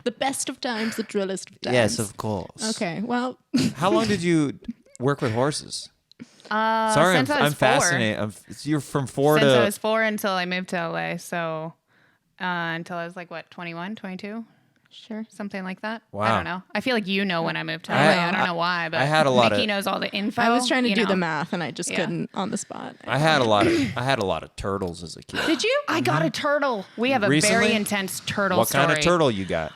The best of times, the trillest of times.
Yes, of course.
Okay, well,
How long did you work with horses? Sorry,
since I was
I'm
4.
fascinated. You're from 4
Since
to.
I was 4 until I moved to LA. So until I was like, what, 21, 22?
sure.
Something like that.
Wow.
I don't know. I feel like you know when I moved to LA.
I-
I don't know why, but
I had a lot
Nikki
of-
knows all the info.
I was trying to
you
do
know.
the math and I just
Yeah.
couldn't on the spot.
I had a lot of turtles as a kid.
Did you? I got a turtle. We have a
Recently?
very intense turtle
What
story.
kind of turtle you got?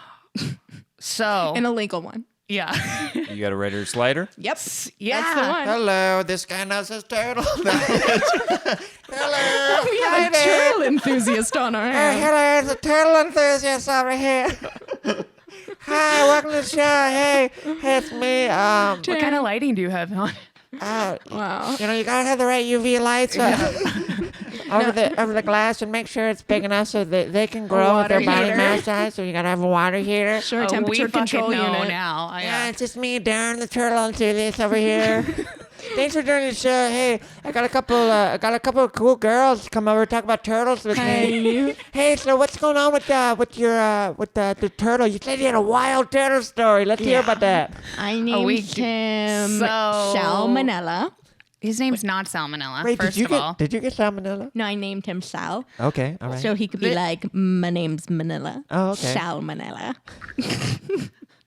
So,
An illegal one.
yeah.
You got a Redder slider?
Yep.
Yeah.
That's the one.
Hello, this guy knows his turtle. Hello.
We have a turtle enthusiast on our hands.
Hello, it's a turtle enthusiast over here. Hi, welcome to the show. Hey, it's me.
What kind of lighting do you have on?
Wow.
You know, you gotta have the right UV lights over the glass and make sure it's big enough so that they can grow with their
water
body
heater.
mass size. So you gotta have a water heater.
Sure,
Oh,
temperature
we fucking
control
know
unit.
now.
Yeah, it's just me, Darren the turtle enthusiast over here. Thanks for doing the show. Hey, I got a couple of cool girls to come over and talk about turtles with me. Hey, so what's going on with the turtle? You said you had a wild turtle story. Let's hear about that.
I named
we-
him
so-
Salmonella.
His name's not Salmonella,
Wait,
first of all.
did you get salmonella?
No, I named him Sal.
Okay, all right.
So he could be like, my name's Manila.
Oh, okay.
Salmonella.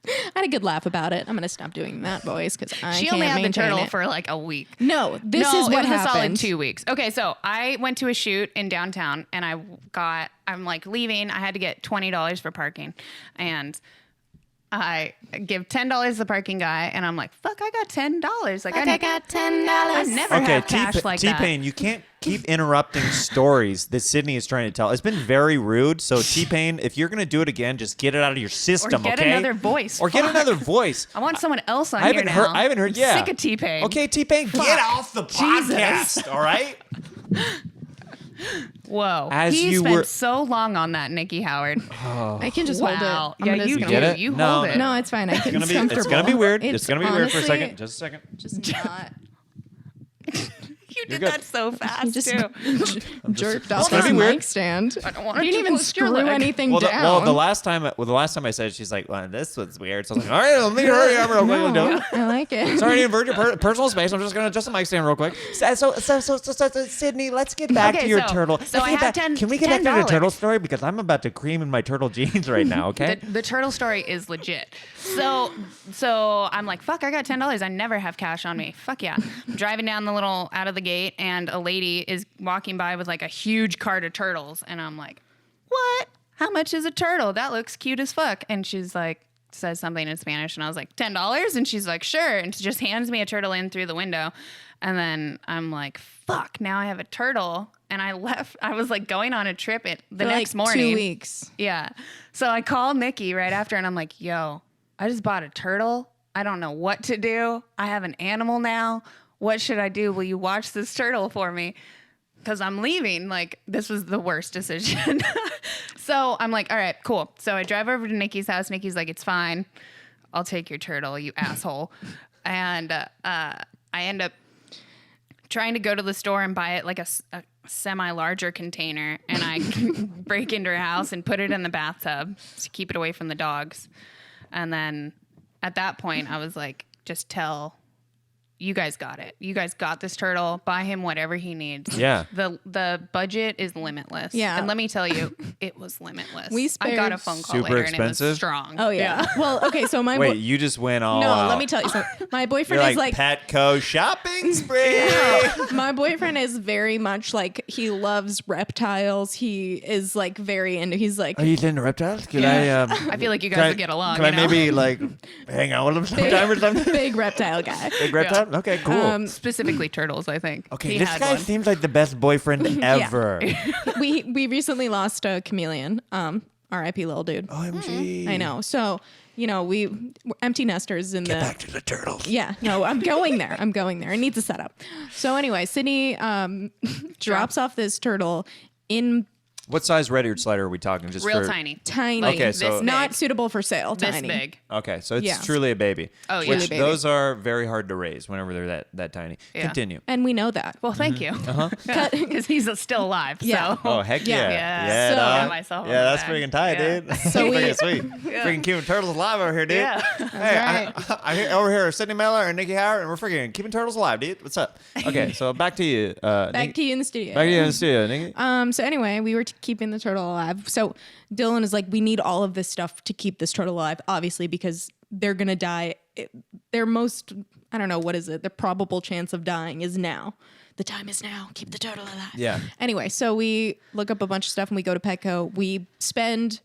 I had a good laugh about it. I'm going to stop doing that, boys, because I
She
can't
only had the
maintain
turtle
it.
for like a week.
No, this
no,
is what
it was a solid
happened.
2 weeks. Okay, so I went to a shoot in downtown and I'm like leaving. I had to get $20 for parking. And I give $10 to the parking guy and I'm like, fuck, I got $10. Like
I got $10.
I never have cash like that.
T-Pain, you can't keep interrupting stories that Sydney is trying to tell. It's been very rude. So T-Pain, if you're gonna do it again, just get it out of your system,
Or get
okay?
another voice.
Or get
Fuck.
another voice.
I want someone else on
I
here
haven't
now.
heard. I haven't heard.
I'm
Yeah.
sick of T-Pain.
Okay, T-Pain, get off the
Jesus.
podcast. All right.
Whoa.
As
he
you
spent
were-
so long on that, Nikki Howard.
I can just
Wow.
hold it. I'm
Yeah,
just
you
gonna
do.
get it?
You
No,
hold it.
No, it's fine. I can.
It's gonna be weird. It's gonna be weird for a
honestly
second. Just a second.
Just not.
You You did that so fast too.
Jerked off
gonna
his
be weird.
mic stand.
I don't want
You didn't even screw anything
Well,
down.
the last time I said it, she's like, well, this was weird. So I was like, all right, let me hurry up real quick.
No, I like it.
Sorry to invert your personal space. I'm just going to adjust the mic stand real quick. So Sydney, let's get back to your turtle.
So I have
Can we get back to the
$10.
turtle story? Because I'm about to cream in my turtle jeans right now, okay?
The turtle story is legit. So I'm like, fuck, I got $10. I never have cash on me. Fuck yeah. I'm driving down out of the gate, and a lady is walking by with like a huge cart of turtles. And I'm like, what? How much is a turtle? That looks cute as fuck. And she's like, says something in Spanish. And I was like, $10? And she's like, sure. And she just hands me a turtle in through the window. And then I'm like, fuck, now I have a turtle. And I left. I was like going on a trip the next morning.
2 weeks.
Yeah. So I called Nikki right after, and I'm like, yo, I just bought a turtle. I don't know what to do. I have an animal now. What should I do? Will you watch this turtle for me? Because I'm leaving. Like, this was the worst decision. So I'm like, all right, cool. So I drive over to Nikki's house. Nikki's like, it's fine. I'll take your turtle, you asshole. And I end up trying to go to the store and buy it like a semi-larger container. And I break into her house and put it in the bathtub to keep it away from the dogs. And then at that point, I was like, just tell... You guys got it. You guys got this turtle. Buy him whatever he needs.
Yeah.
The budget is limitless.
Yeah.
And let me tell you, it was limitless.
We
I got a
spared-
phone call
Super
later and it
expensive?
was strong.
Oh, yeah. Well, okay, so my...
Wait, you just went all
no,
out.
let me tell you something. My boyfriend
You're
is
like
like...
Petco shopping spree.
My boyfriend is very much like, he loves reptiles. He is like very into... He's like...
Are you into reptiles? Could
I feel like you guys would get along.
Can I maybe like hang out with them sometime or something?
Big reptile guy.
Big reptile? Okay, cool.
Specifically turtles, I think.
Okay,
He
this
had
guy
one.
seems like the best boyfriend ever.
We recently lost a chameleon. R.I.P. little dude.
OMG.
I know. So, we're empty nesters in
Get back to the turtles.
Yeah, no, I'm going there. It needs a setup. So anyway, Sydney drops off this turtle in
What size red-eared slider are we talking? Just
Real
for...
tiny.
tiny.
Okay, so-
This
not
big.
suitable for sale.
This
Tiny.
big.
Okay, so it's
Yeah.
truly a baby.
Oh, yeah.
Which
Really baby.
those are very hard to raise whenever they're that tiny.
Yeah.
Continue.
And we know that.
Well, thank you.
Uh-huh.
Because he's still alive.
Yeah.
So.
Oh, heck yeah.
Yeah.
Yeah.
So-
Got
dog.
myself on
Yeah,
the
that's
back.
freaking tight,
Yeah.
dude.
So we-
Freaking sweet. Freaking keeping turtles alive over here, dude.
Yeah.
Hey, I hear over here, Sydney Miller and Nikki Howard, and we're freaking keeping turtles alive, dude. What's up? Okay, so back to you.
Back to you in the studio.
Back to you in the studio, Nikki.
So anyway, we were keeping the turtle alive. So Dylan is like, we need all of this stuff to keep this turtle alive, obviously, because they're gonna die. Their most, I don't know, what is it? The probable chance of dying is now. The time is now. Keep the turtle alive.
Yeah.
Anyway, so we look up a bunch of stuff and we go to Petco. We spend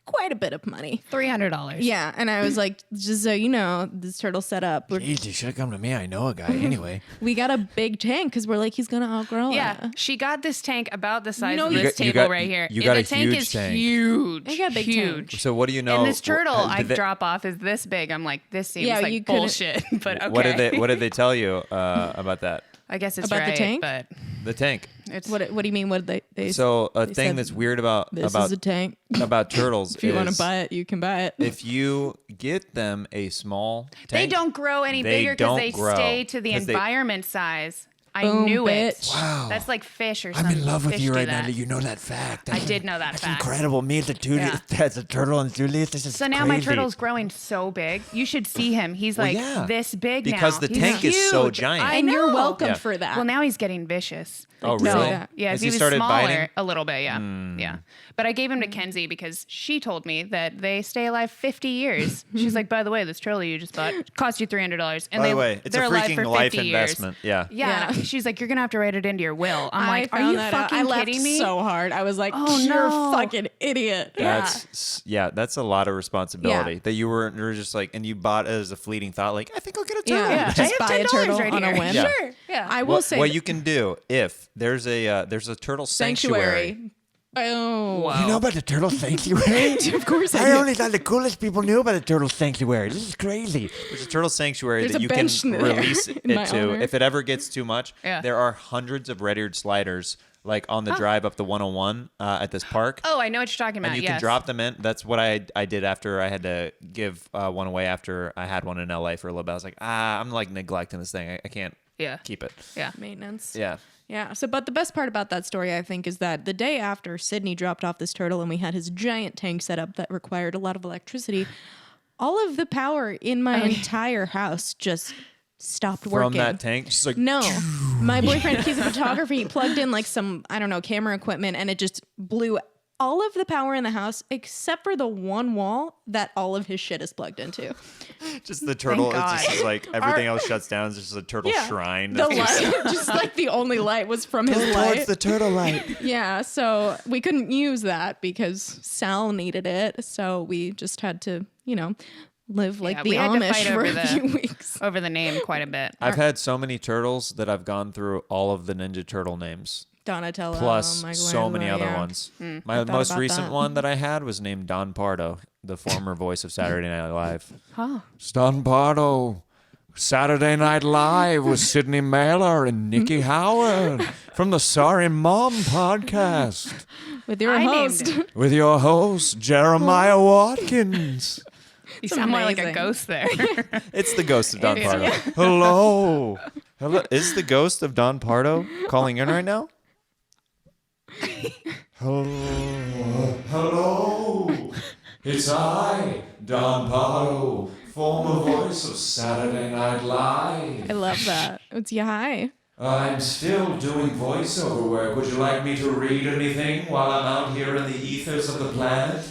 quite a bit of money.
$300.
Yeah, and I was like, just so you know, this turtle's set up.
Jeez, you should have come to me. I know a guy anyway.
We got a big tank because we're like, he's gonna outgrow
Yeah,
it.
she got this tank about the size
No,
of
you
this
got- you
table
got-
right here.
you
And
got
the
a
tank
huge
is
tank.
huge.
I got a big tank.
huge.
So what do you know?
And this turtle I
did they-
drop off is this big. I'm like, this seems
Yeah, you
like
couldn't-
bullshit. But okay.
What did they tell you about that?
I guess it's
About the
right,
tank?
but
The tank.
it's
What do you mean? What did they
So a
they
thing
said,
that's weird about
this is a tank.
about turtles
If you want
is
to buy it, you can buy it.
if you get them a small tank,
they don't grow any
they
bigger because
don't
they
grow.
stay to the
'Cause they-
environment size. I
Boom,
knew it.
bitch.
Wow.
That's like fish or
I'm
something.
in love with
Fish
you
do
right
that.
now. You know that fact.
I did know that
That's
fact.
incredible. Me as a
Yeah.
as a turtle and Julius. This is
So now my
crazy.
turtle's growing so big. You should see him. He's
Well,
like
yeah.
this big
Because
now.
the
He's
tank is so
huge.
giant.
I
And you're
know.
welcome
Yeah.
for that.
Well, now he's getting vicious.
Oh,
No.
really?
Yeah.
Yeah,
Has
if
he
he was
started
smaller,
biting?
a little bit, yeah. Yeah. But I gave him to Kenzie because she told me that they stay alive 50 years. She's like, by the way, this turtle you just bought cost you $300. And
By the way, it's a
they're alive
freaking
for
life
50
investment.
Years.
Yeah.
Yeah. She's like, you're going to have to write it into your will. I'm like,
I
are you
found that out.
fucking
I laughed
kidding me?
so hard. I was like,
Oh,
you're
no.
a fucking idiot.
That's a lot of responsibility that you're just like, and you bought it as a fleeting thought, like I think I'll get a turtle.
Yeah.
I
Just
have
buy a
$10
turtle
right
on a
here.
whim.
Yeah.
Sure. Yeah.
I will say
What
that
you can do if there's a turtle sanctuary.
Oh,
You know about the turtle sanctuary?
of course
I
I do.
only thought the coolest people knew about the turtle sanctuary. This is crazy. There's a turtle sanctuary
There's
that
a
you can
bench there
release
in my
it to
honor.
if it ever gets too much.
Yeah.
There are hundreds of red-eared sliders like on the drive up the 101 at this park.
Oh, I know what you're talking about.
And you
yes.
can drop them in. That's what I did after I had to give one away after I had one in LA for a little bit. I was like, I'm like neglecting this thing. I can't keep it.
Yeah.
Maintenance.
Yeah.
Yeah. So, but the best part about that story, I think, is that the day after Sydney dropped off this turtle and we had his giant tank set up that required a lot of electricity, all of the power in my entire house just stopped working.
From that tank? She's like,
no. My boyfriend, he's a photographer. He plugged in like some, I don't know, camera equipment, and it just blew all of the power in the house except for the one wall that all of his shit is plugged into.
just the turtle.
Thank
It's just like everything else shuts down. It's just a turtle shrine.
The light, just like the only light was from his
Towards
light.
the turtle light.
Yeah, so we couldn't use that because Sal needed it. So we just had to, live like the
we had to
Amish
fight
for
over
a few weeks.
Over the name quite a bit.
I've had so many turtles that I've gone through all of the Ninja Turtle names.
Donatello.
Plus so
Michelangelo,
many other
yeah.
ones.
I
My
thought
most
about
recent
that.
one that I had was named Don Pardo, the former voice of Saturday Night Live.
Huh.
It's Don Pardo. Saturday Night Live with Sydney Mailer and Nikki Howard from the Sorry Mom podcast
With your
I
host.
named
with your host, Jeremiah Watkins.
You sound more like a
amazing.
ghost there.
It's the ghost of Don
It is.
Pardo. Hello. Hello. Is the ghost of Don Pardo calling in right now? Hello. It's I, Don Pardo, former voice of Saturday Night Live.
I love that. It's yeah, hi.
I'm still doing voiceover work. Would you like me to read anything while I'm out here in the ethers of the planet?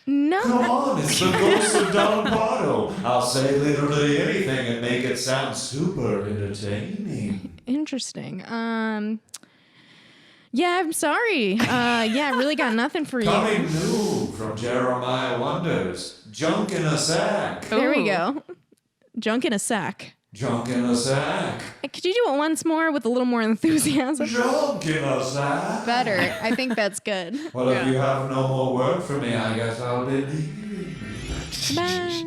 No.
Come on, it's the ghost of Don Pardo. I'll say literally anything and make it sound super entertaining.
Interesting. Yeah, I'm sorry. I really got nothing for you.
Coming new from Jeremiah Wonders, Junk in a Sack.
There we
Ooh.
go. Junk in a sack.
Junk in a Sack.
Could you do it once more with a little more enthusiasm?
Junk in a Sack.
Better. I think that's good.
Well, if you have no more work for me, I guess I'll be leaving.
Goodbye.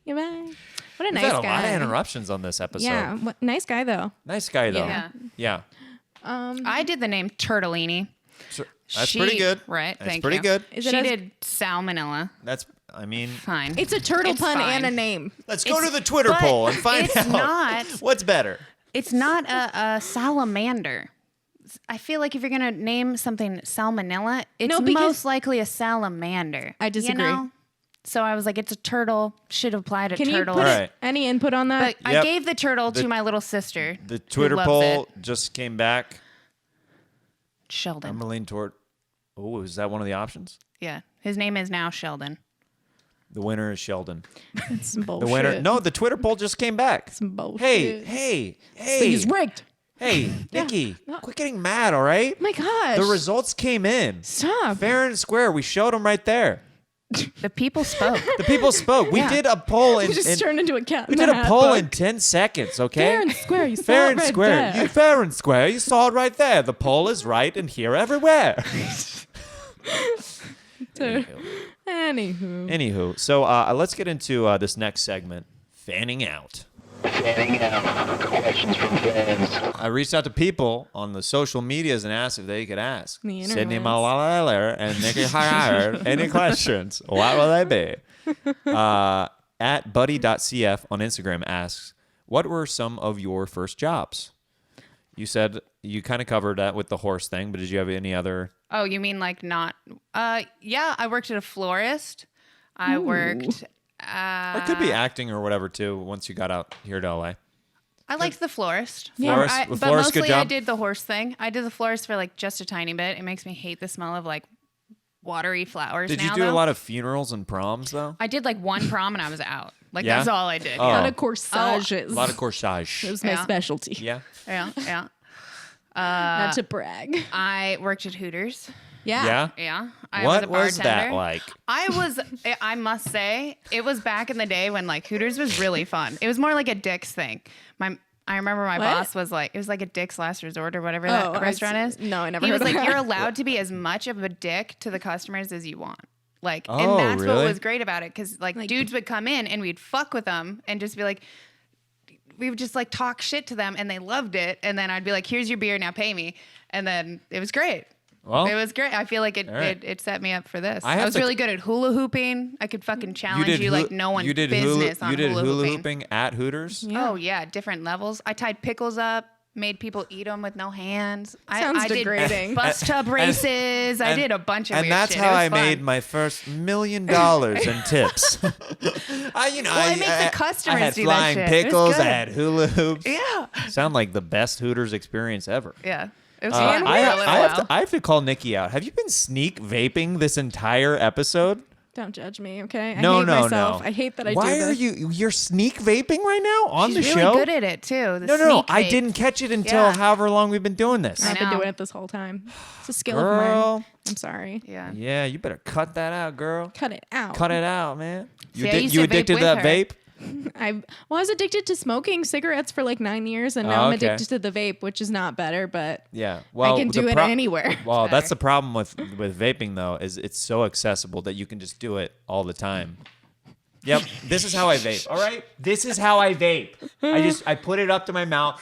Goodbye. What a nice
We've had a
guy.
lot of interruptions on this episode.
Yeah, nice guy though.
Nice guy, though.
Yeah.
Yeah.
I did the name Turtellini.
So, that's pretty good.
Right.
That's
Thank
pretty
you.
good.
Is it
She
as-
did salmonella.
That's, I mean,
Fine.
It's a turtle
It's
pun
fine.
and a name.
let's go
It's-
to the Twitter
but
poll and find
it's
out
not-
what's better.
It's not a salamander. I feel like if you're gonna name something salmonella, it's
No, because-
most likely a salamander.
I disagree.
You know? So I was like, it's a turtle. Should apply to
Can you
turtle.
put
All right.
any input on that?
But
Yep.
I gave the turtle
The-
to my little sister.
The
who
Twitter
loves
poll
it.
just came back.
Sheldon.
I'm going to lean toward. Oh, is that one of the options?
Yeah. His name is now Sheldon.
The winner is Sheldon.
It's some
The
bullshit.
winner. No, the Twitter poll just came back.
Some bullshit.
Hey,
He's rigged.
hey, Nikki, quit getting mad, all right?
My gosh.
The results came in.
Stop.
Fair and square. We showed them right there.
The people spoke.
The people spoke. We
Yeah.
did a poll in.
You just turned into a cat.
We
in
did
a
a
hat
poll
book.
in 10 seconds, okay?
Fair and square. You saw
Fair
it
and
right
square.
there.
You fair and square. You saw it right there. The poll is right and here everywhere.
Anywho.
So let's get into this next segment, fanning out.
Questions from fans.
I reached out to people on the social medias and asked if they could ask
The
Sydney
interwebs.
Malala and Nikki Howard any questions. What will they be? At buddy.cf on Instagram asks, what were some of your first jobs? You said you kind of covered that with the horse thing, but did you have any other?
Oh, you mean like not? Yeah, I worked at a florist. I worked.
Or it could be acting or whatever too. Once you got out here to LA,
I liked the florist.
Florist-
I,
the
but
florist, good
mostly I
job?
did the horse thing. I did the florist for like just a tiny bit. It makes me hate the smell of like watery flowers.
did you
now,
do a
though.
lot of funerals and proms though?
I did like one prom and I was out. Like
Yeah?
that's all I did.
Oh.
A
Yeah.
lot of corsages.
A lot of corsage.
It was my
Yeah.
specialty.
Yeah.
Yeah.
Not to brag.
I worked at Hooters.
Yeah.
Yeah. I
What
was a bartender.
that like?
I must say, it was back in the day when like Hooters was really fun. It was more like a Dick's thing. I remember my
What?
boss was like, it was like a Dick's Last Resort or whatever that
Oh, I
restaurant
see.
is.
No, I never
He
heard
was
of
like,
that.
you're allowed to be as much of a dick to the customers as you want. Like,
Oh,
and that's
really?
what was great about it. Cause like dudes would come in and we'd fuck with them and just be like, we would just like talk shit to them and they loved it. And then I'd be like, here's your beer, now pay me. And then it was great.
Well,
it was great. I feel like
right.
it set me up for this.
I
I was really good at hula hooping. I could fucking challenge you like no one's business on
You did
hula hooping.
hooping at Hooters?
Yeah.
Oh yeah, different levels. I tied pickles up, made people eat them with no hands.
Sounds
I
degrading.
did bus tub races. I did a bunch of
and
weird
that's
shit.
how
It was
I
fun.
made my first $1 million in tips.
I make the customers
I had
do that
flying
shit. It was
pickles. I
good.
had hula hoops.
Yeah.
Sound like the best Hooters experience ever.
Yeah. It was fun for a little while.
I have to call Nikki out. Have you been sneak vaping this entire episode?
Don't judge me, okay? I
No,
hate
no,
myself.
no.
I hate that I
Why
do
are
this.
you're sneak vaping right now on
She's
the
really
show?
good at it too. The
No.
sneak
I
vape.
didn't catch it until
Yeah.
however long we've been doing this.
I've been
know.
doing it this whole time. It's a skill of
Girl.
mine. I'm sorry.
Yeah.
Yeah, you better cut that out, girl.
Cut it out.
Cut it out, man.
See, I used
You
to vape
addicted to
with
that
her.
vape?
I was addicted to smoking cigarettes for like 9 years, and now I'm
okay.
addicted to the vape, which is not better, but
Yeah. Well,
I can do it anywhere.
Well, that's the problem with vaping though, is it's so accessible that you can just do it all the time. Yep. This is how I vape. All right. This is how I vape. I put it up to my mouth,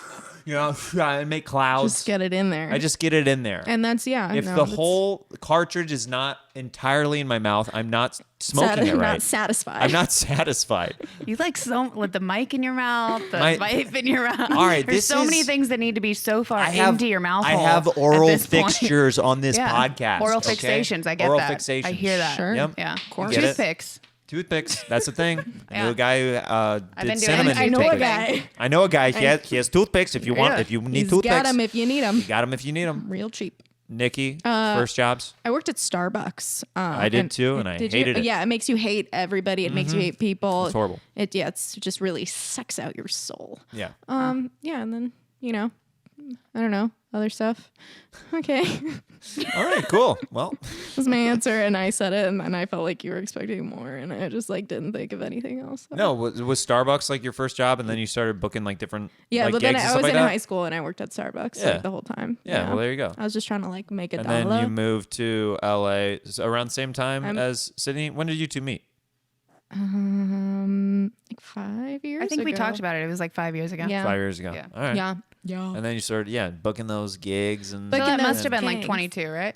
I make clouds.
Just get it in there.
I just get it in there.
and that's
if the whole cartridge is not entirely in my mouth, I'm not smoking it right.
Not satisfied.
I'm not satisfied.
You like so with the mic in your mouth, the
My-
vape in your mouth.
All right,
There's
this
so many
is-
things that need to be so far
I have
into your mouth.
I have oral
at this point.
fixtures on this
Yeah.
podcast.
Oral
okay?
fixations. I get
oral
that.
Fixations.
I hear that.
Sure.
Yep.
Yeah.
course.
Get it?
Toothpicks.
Toothpicks. That's the thing. I knew
Yeah.
a guy who
been
did
doing
cinnamon
it.
I know a
toothpicks.
guy.
I know a guy. He has toothpicks. If you want,
Yeah.
if you need
He's
toothpicks,
got them if you need them.
you got them if you need them.
Real cheap.
Nikki, first jobs.
I worked at Starbucks.
I did too, and I
did
hated it.
Yeah, it makes you hate everybody. It makes you hate people.
It's horrible.
It's just really sucks out your soul.
Yeah.
Yeah, and then I don't know, other stuff. Okay,
All right. Cool. Well,
was my answer, and I said it, and then I felt like you were expecting more, and I just didn't think of anything else. So.
no. Was Starbucks like your first job, and then you started booking like different
Yeah,
like,
but then
gigs and
I
stuff
was
like
in
that?
high school, and I worked at Starbucks
Yeah.
the whole time.
Yeah. Well, there you go.
I was just trying to make a
And
dollar.
then you moved to LA around the same time as Sydney. When did you two meet?
like 5 years.
I think we
ago.
talked about it. It was like 5 years ago.
Yeah.
5 years ago.
Yeah.
All right.
Yeah.
And then you started, booking those gigs and.
So
Booking
that
those
must have been like
gigs.
22, right?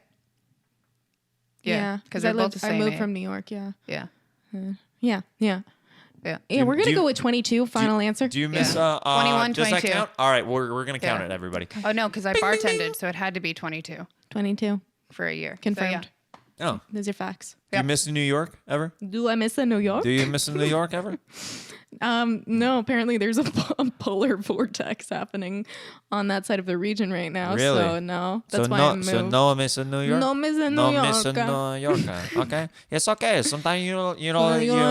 Yeah,
because
I
they're both the same.
I moved
age.
from New York. Yeah.
Yeah.
Yeah.
Yeah.
Yeah, we're
do
gonna
you-
go with 22. Final answer.
Do you miss
21,
does that
22.
count? All right, we're gonna count
Yeah.
it, everybody.
Oh no, because I bartended, so it had to be 22
22.
for a year.
Confirmed.
Oh,
Those are facts.
do you miss New York ever?
Do I miss New York?
Do you miss New York ever?
No. Apparently, there's a polar vortex happening on that side of the region right now.
Really?
So no, that's
so
why
no,
I moved.
so no miss New York.
No miss New
No
York.
miss New York. Okay, it's okay. Sometimes you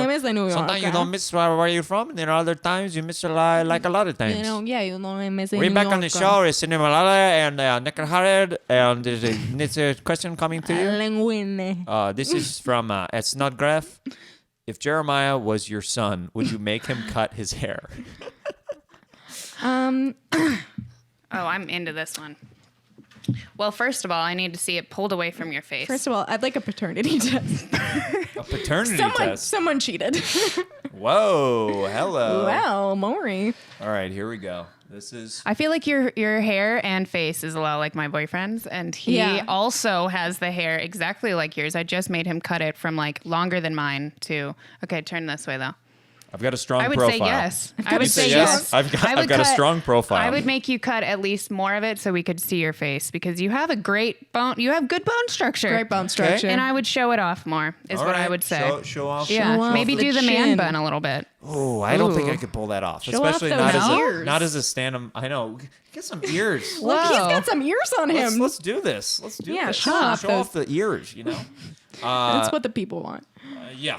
miss New York.
sometimes you don't miss where you're from, and then other times you miss like a lot of times.
I miss
We're
New
back
York.
on the show. It's Cinema Malala and Neka Howard, and there's a question coming to you.
Linguine.
This is from Snodgrass. If Jeremiah was your son, would you make him cut his hair?
Oh, I'm into this one. Well, first of all, I need to see it pulled away from your face.
First of all, I'd like a paternity test.
A paternity test.
Someone cheated.
Whoa, hello.
Wow, Maury.
All right, here we go. This is.
I feel like your hair and face is a lot like my boyfriend's, and he
Yeah.
also has the hair exactly like yours. I just made him cut it from like longer than mine to. Okay, turn this way though.
I've got a strong
I would
profile.
say yes. I would
You
say
say
yes.
I've got
I would
a
cut-
strong profile.
I would make you cut at least more of it so we could see your face because you have a great bone. You have good bone structure.
Great bone structure.
And I would show it off more. Is
All
what I
right,
would say.
Show off.
Yeah,
Show off
maybe
the
do the man
chin.
bun a little bit.
Oh, I don't think I
Ooh.
could pull that off,
Show off
especially
those ears.
not as a stand-up. I know. Get some ears.
Look, he's
Whoa.
got some ears on him.
Let's do this. Let's do
Yeah,
this.
show off
show
those-
off the ears.
That's what the people want.
Yeah.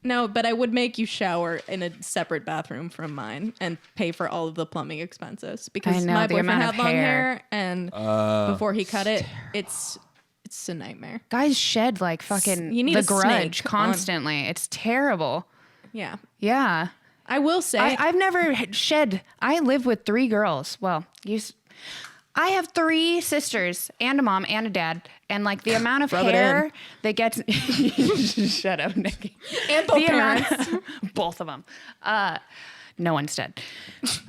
No, but I would make you shower in a separate bathroom from mine and pay for all of the plumbing expenses because
I know,
my
the
boyfriend
amount
had
of
long
hair.
hair and before he cut it, it's a nightmare.
Guys shed like fucking
You need
the
a snake
grudge
on.
constantly. It's terrible.
Yeah.
Yeah.
I will say
I've never shed. I live with 3 girls. Well, I have 3 sisters and a mom and a dad. And like the amount of
Rub it
hair
in.
that gets shut up, Nikki.
and both
The amount-
parents.
both of them. No one's dead.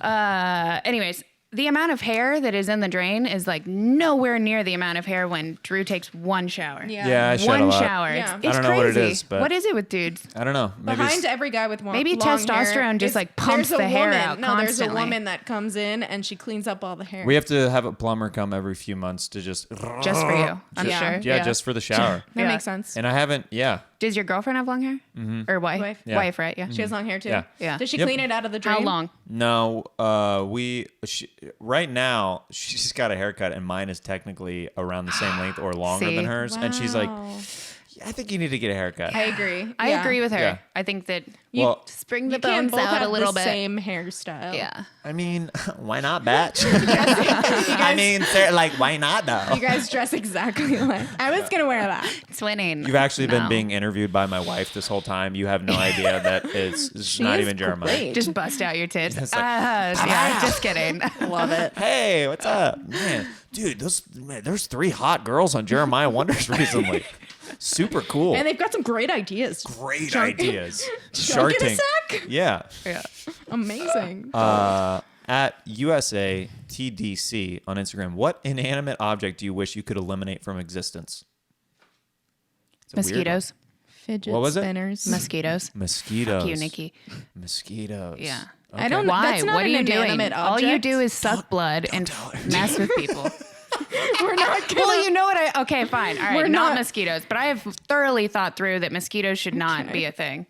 Anyways, the amount of hair that is in the drain is like nowhere near the amount of hair when Drew takes one shower.
Yeah, I shed a
one
lot.
shower.
Yeah.
It's
I don't know
crazy.
what it is, but
what is it with dudes?
I don't know. Maybe
Behind every guy with
maybe
long
testosterone
hair,
just
is-
like pumps
there's a
the hair
woman-
out
No,
constantly.
there's a woman that comes in and she cleans up all the hair.
we have to have a plumber come every few months to just
Just for you, I'm
Yeah.
sure.
yeah, just for the shower.
that
Yeah.
makes sense.
And I haven't. Yeah.
Does your girlfriend have long hair? Or wife?
Wife.
Yeah.
Wife, right? Yeah.
She has long hair too.
Yeah.
Yeah.
Does she
Yep.
clean it out of the drain?
How long?
No, right now she's got a haircut and mine is technically around the same length or longer
See?
than hers, and she's like,
Wow.
yeah, I think you need to get a haircut.
I agree.
I agree with her.
Yeah.
I think that
Well,
spring
You
the
can't
bones
both
out
have
a little
the
bit.
same hairstyle.
Yeah.
I mean, why not, batch? I mean, like, why not though?
You guys dress exactly alike. I was gonna wear that.
It's winning.
You've actually been
No.
being interviewed by my wife this whole time. You have no idea that it's
She
not
is
even Jeremiah.
great.
Just bust out your tits.
It's like,
Yeah, just kidding.
Love it.
Hey, what's up, man? Dude, there's 3 hot girls on Jeremiah Wonders recently. Super cool.
And they've got some great ideas.
Great ideas.
Shark
Shark
in a
Tank.
sack?
Yeah.
Amazing.
At USA TDC on Instagram, what inanimate object do you wish you could eliminate from existence? It's a weird one.
Mosquitoes.
Fidget
what was it?
spinners.
Mosquitoes.
Mosquitoes.
Fuck you, Nikki.
Mosquitoes.
Yeah.
I don't.
Why?
That's not
What are
an
you doing?
inanimate
All you
object.
do is suck blood and mess with people.
We're not gonna.
Well, you know what I... Okay, fine. All right,
We're
not
not-
mosquitoes. But I have thoroughly thought through that mosquitoes should not be a thing.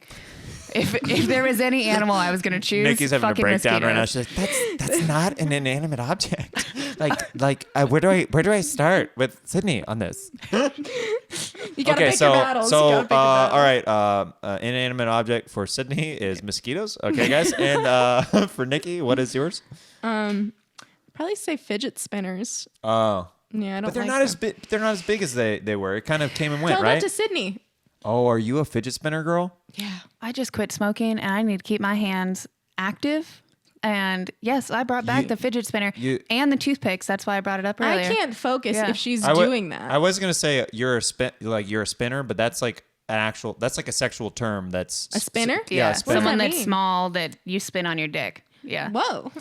If there was any animal I was going to choose,
Nikki's having a
fucking
breakdown right now.
mosquitoes.
She's like, "That's not an inanimate object. Where do I start with Sydney on this?"
You gotta pick your battles. You gotta pick your
all
battles.
right. Inanimate object for Sydney is mosquitoes. Okay, guys, and for Nikki, what is yours?
Probably say fidget spinners.
Oh,
Yeah, I don't.
but they're
like
not
them.
as big. They're not as big as they were. It kind of came and went,
Tell
right?
that to Sydney.
Oh, are you a fidget spinner girl?
Yeah.
I just quit smoking and I need to keep my hands active. And yes, I brought back the fidget spinner and the toothpicks. That's why I brought it up earlier.
I can't focus
Yeah.
if she's
w-
doing that.
I was gonna say you're a spinner, but that's like that's like a sexual term. That's
A spinner?
Yeah, a
Yeah,
spinner.
someone
that
that's
mean?
small that you spin on your dick. Yeah.
Whoa.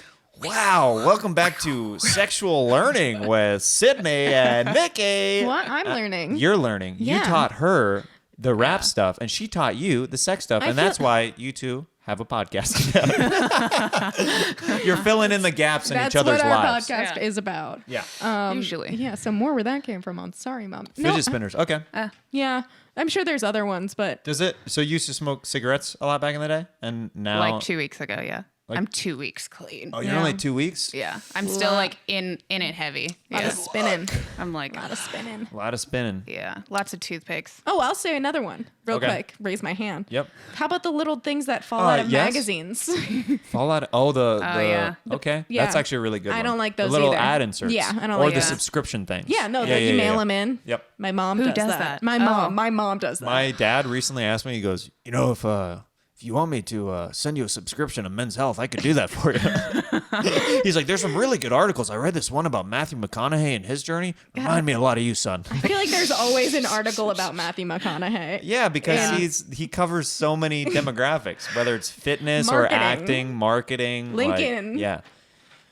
Wow, welcome back to Sexual Learning with Sydney and Nikki.
What? I'm learning.
You're learning. You
Yeah.
taught her the rap stuff, and she taught you the sex stuff,
I
and that's
feel-
why you two have a podcast together. You're filling in the gaps in
That's
each other's
what our
lives.
podcast
Yeah.
is about.
Yeah.
Usually.
Yeah, so more where that came from. I'm sorry, Mom.
Fidget spinners. Okay.
Yeah, I'm sure there's other ones, but
Does it? So you used to smoke cigarettes a lot back in the day, and now
Like 2 weeks ago, yeah. I'm 2 weeks clean.
Oh, you're
Yeah.
only 2 weeks.
Yeah. I'm still like in it heavy.
a lot
Yeah.
of spinning.
I'm like,
A lot of spinning.
A lot of spinning.
yeah. Lots of toothpicks.
Oh, I'll say another one real
Okay.
quick. Raise my hand.
Yep.
How about the little things that fall out of
yes.
magazines?
Fallout. Oh, the
yeah.
Okay,
Yeah.
that's actually a really good.
I
one.
don't like
The
those
little
either.
ad inserts.
Yeah, I don't
or
like
the
that.
subscription things.
Yeah, no, that you mail them in.
Yep.
My mom
Who
does
does
that.
that?
My
Oh.
mom. My mom does that.
My dad recently asked me. He goes, if you want me to send you a subscription to Men's Health, I could do that for you. He's like, there's some really good articles. I read this one about Matthew McConaughey and his journey. Remind me a lot of you, son.
I feel like there's always an article about Matthew McConaughey.
Yeah, because
Yeah.
he covers so many demographics, whether it's fitness
Marketing.
or acting, marketing.
Lincoln.
Like, yeah.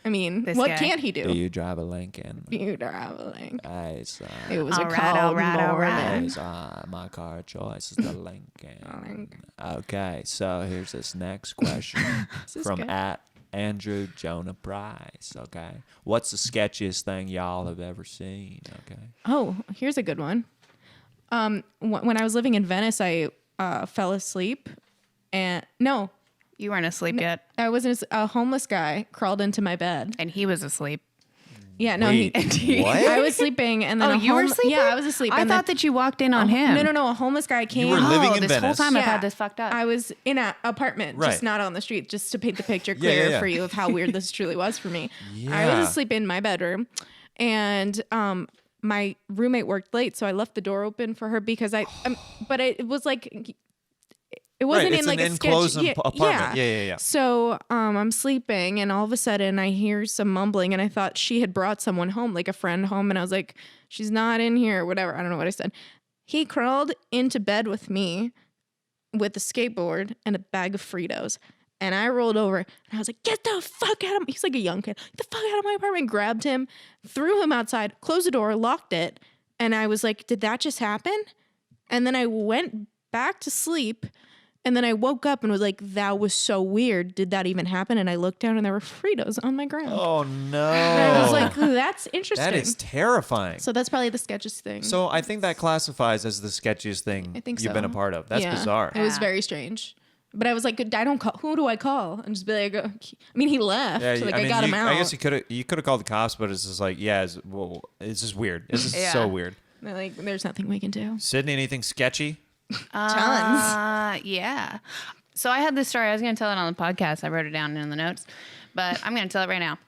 I mean,
This
what
guy.
can't he
Do
do?
you drive a Lincoln?
You traveling.
I saw.
It was
All
a
right,
call
all right, all
more
right.
than-
Is, my car of choice is the Lincoln. Okay, so here's this next question
is
from
good.
at Andrew Jonah Price. Okay, what's the sketchiest thing y'all have ever seen? Okay,
Oh, here's a good one. When I was living in Venice, I fell asleep, and no,
You weren't asleep yet.
I was a homeless guy crawled into my bed.
And he was asleep.
Yeah, no,
Wait, what?
I was sleeping, and then
You were sleeping?
Yeah, I was asleep.
I
and
thought
then,
that you walked in on him.
No, a homeless guy came.
were living in
this whole
Venice.
time I've
Yeah.
had this fucked up.
I was in an apartment,
Right.
just not on the street, just to paint the picture
Yeah,
clear
yeah.
for you of how weird this truly was for me. I
Yeah.
was asleep in my bedroom, and my roommate worked late, so I left the door open for her because but it was like. It wasn't
it's
in like
an
a
enclosed
sketch.
apartment. Yeah.
So I'm sleeping, and all of a sudden I hear some mumbling, and I thought she had brought someone home, like a friend home, and I was like, she's not in here, or whatever. I don't know what I said. He crawled into bed with me with a skateboard and a bag of Fritos. And I rolled over and I was like, get the fuck out of me. He's like a young kid. Get the fuck out of my apartment. Grabbed him, threw him outside, closed the door, locked it. And I was like, did that just happen? And then I went back to sleep. And then I woke up and was like, that was so weird. Did that even happen? And I looked down and there were Fritos on my ground.
Oh, no.
And I was like, that's interesting.
That is terrifying.
So that's probably the sketchiest thing.
So I think that classifies as the sketchiest thing you've been a part of. That's bizarre.
It was very strange. But I was like, I don't call. Who do I call? And just be like, I mean, he left.
Yeah,
I got him out.
I guess you could have called the cops, but it's just like, it's just weird. It's just so weird.
Like, there's nothing we can do.
Sydney, anything sketchy?
Tons.
Yeah. So I had this story. I was going to tell it on the podcast. I wrote it down in the notes, but I'm going to tell it right now.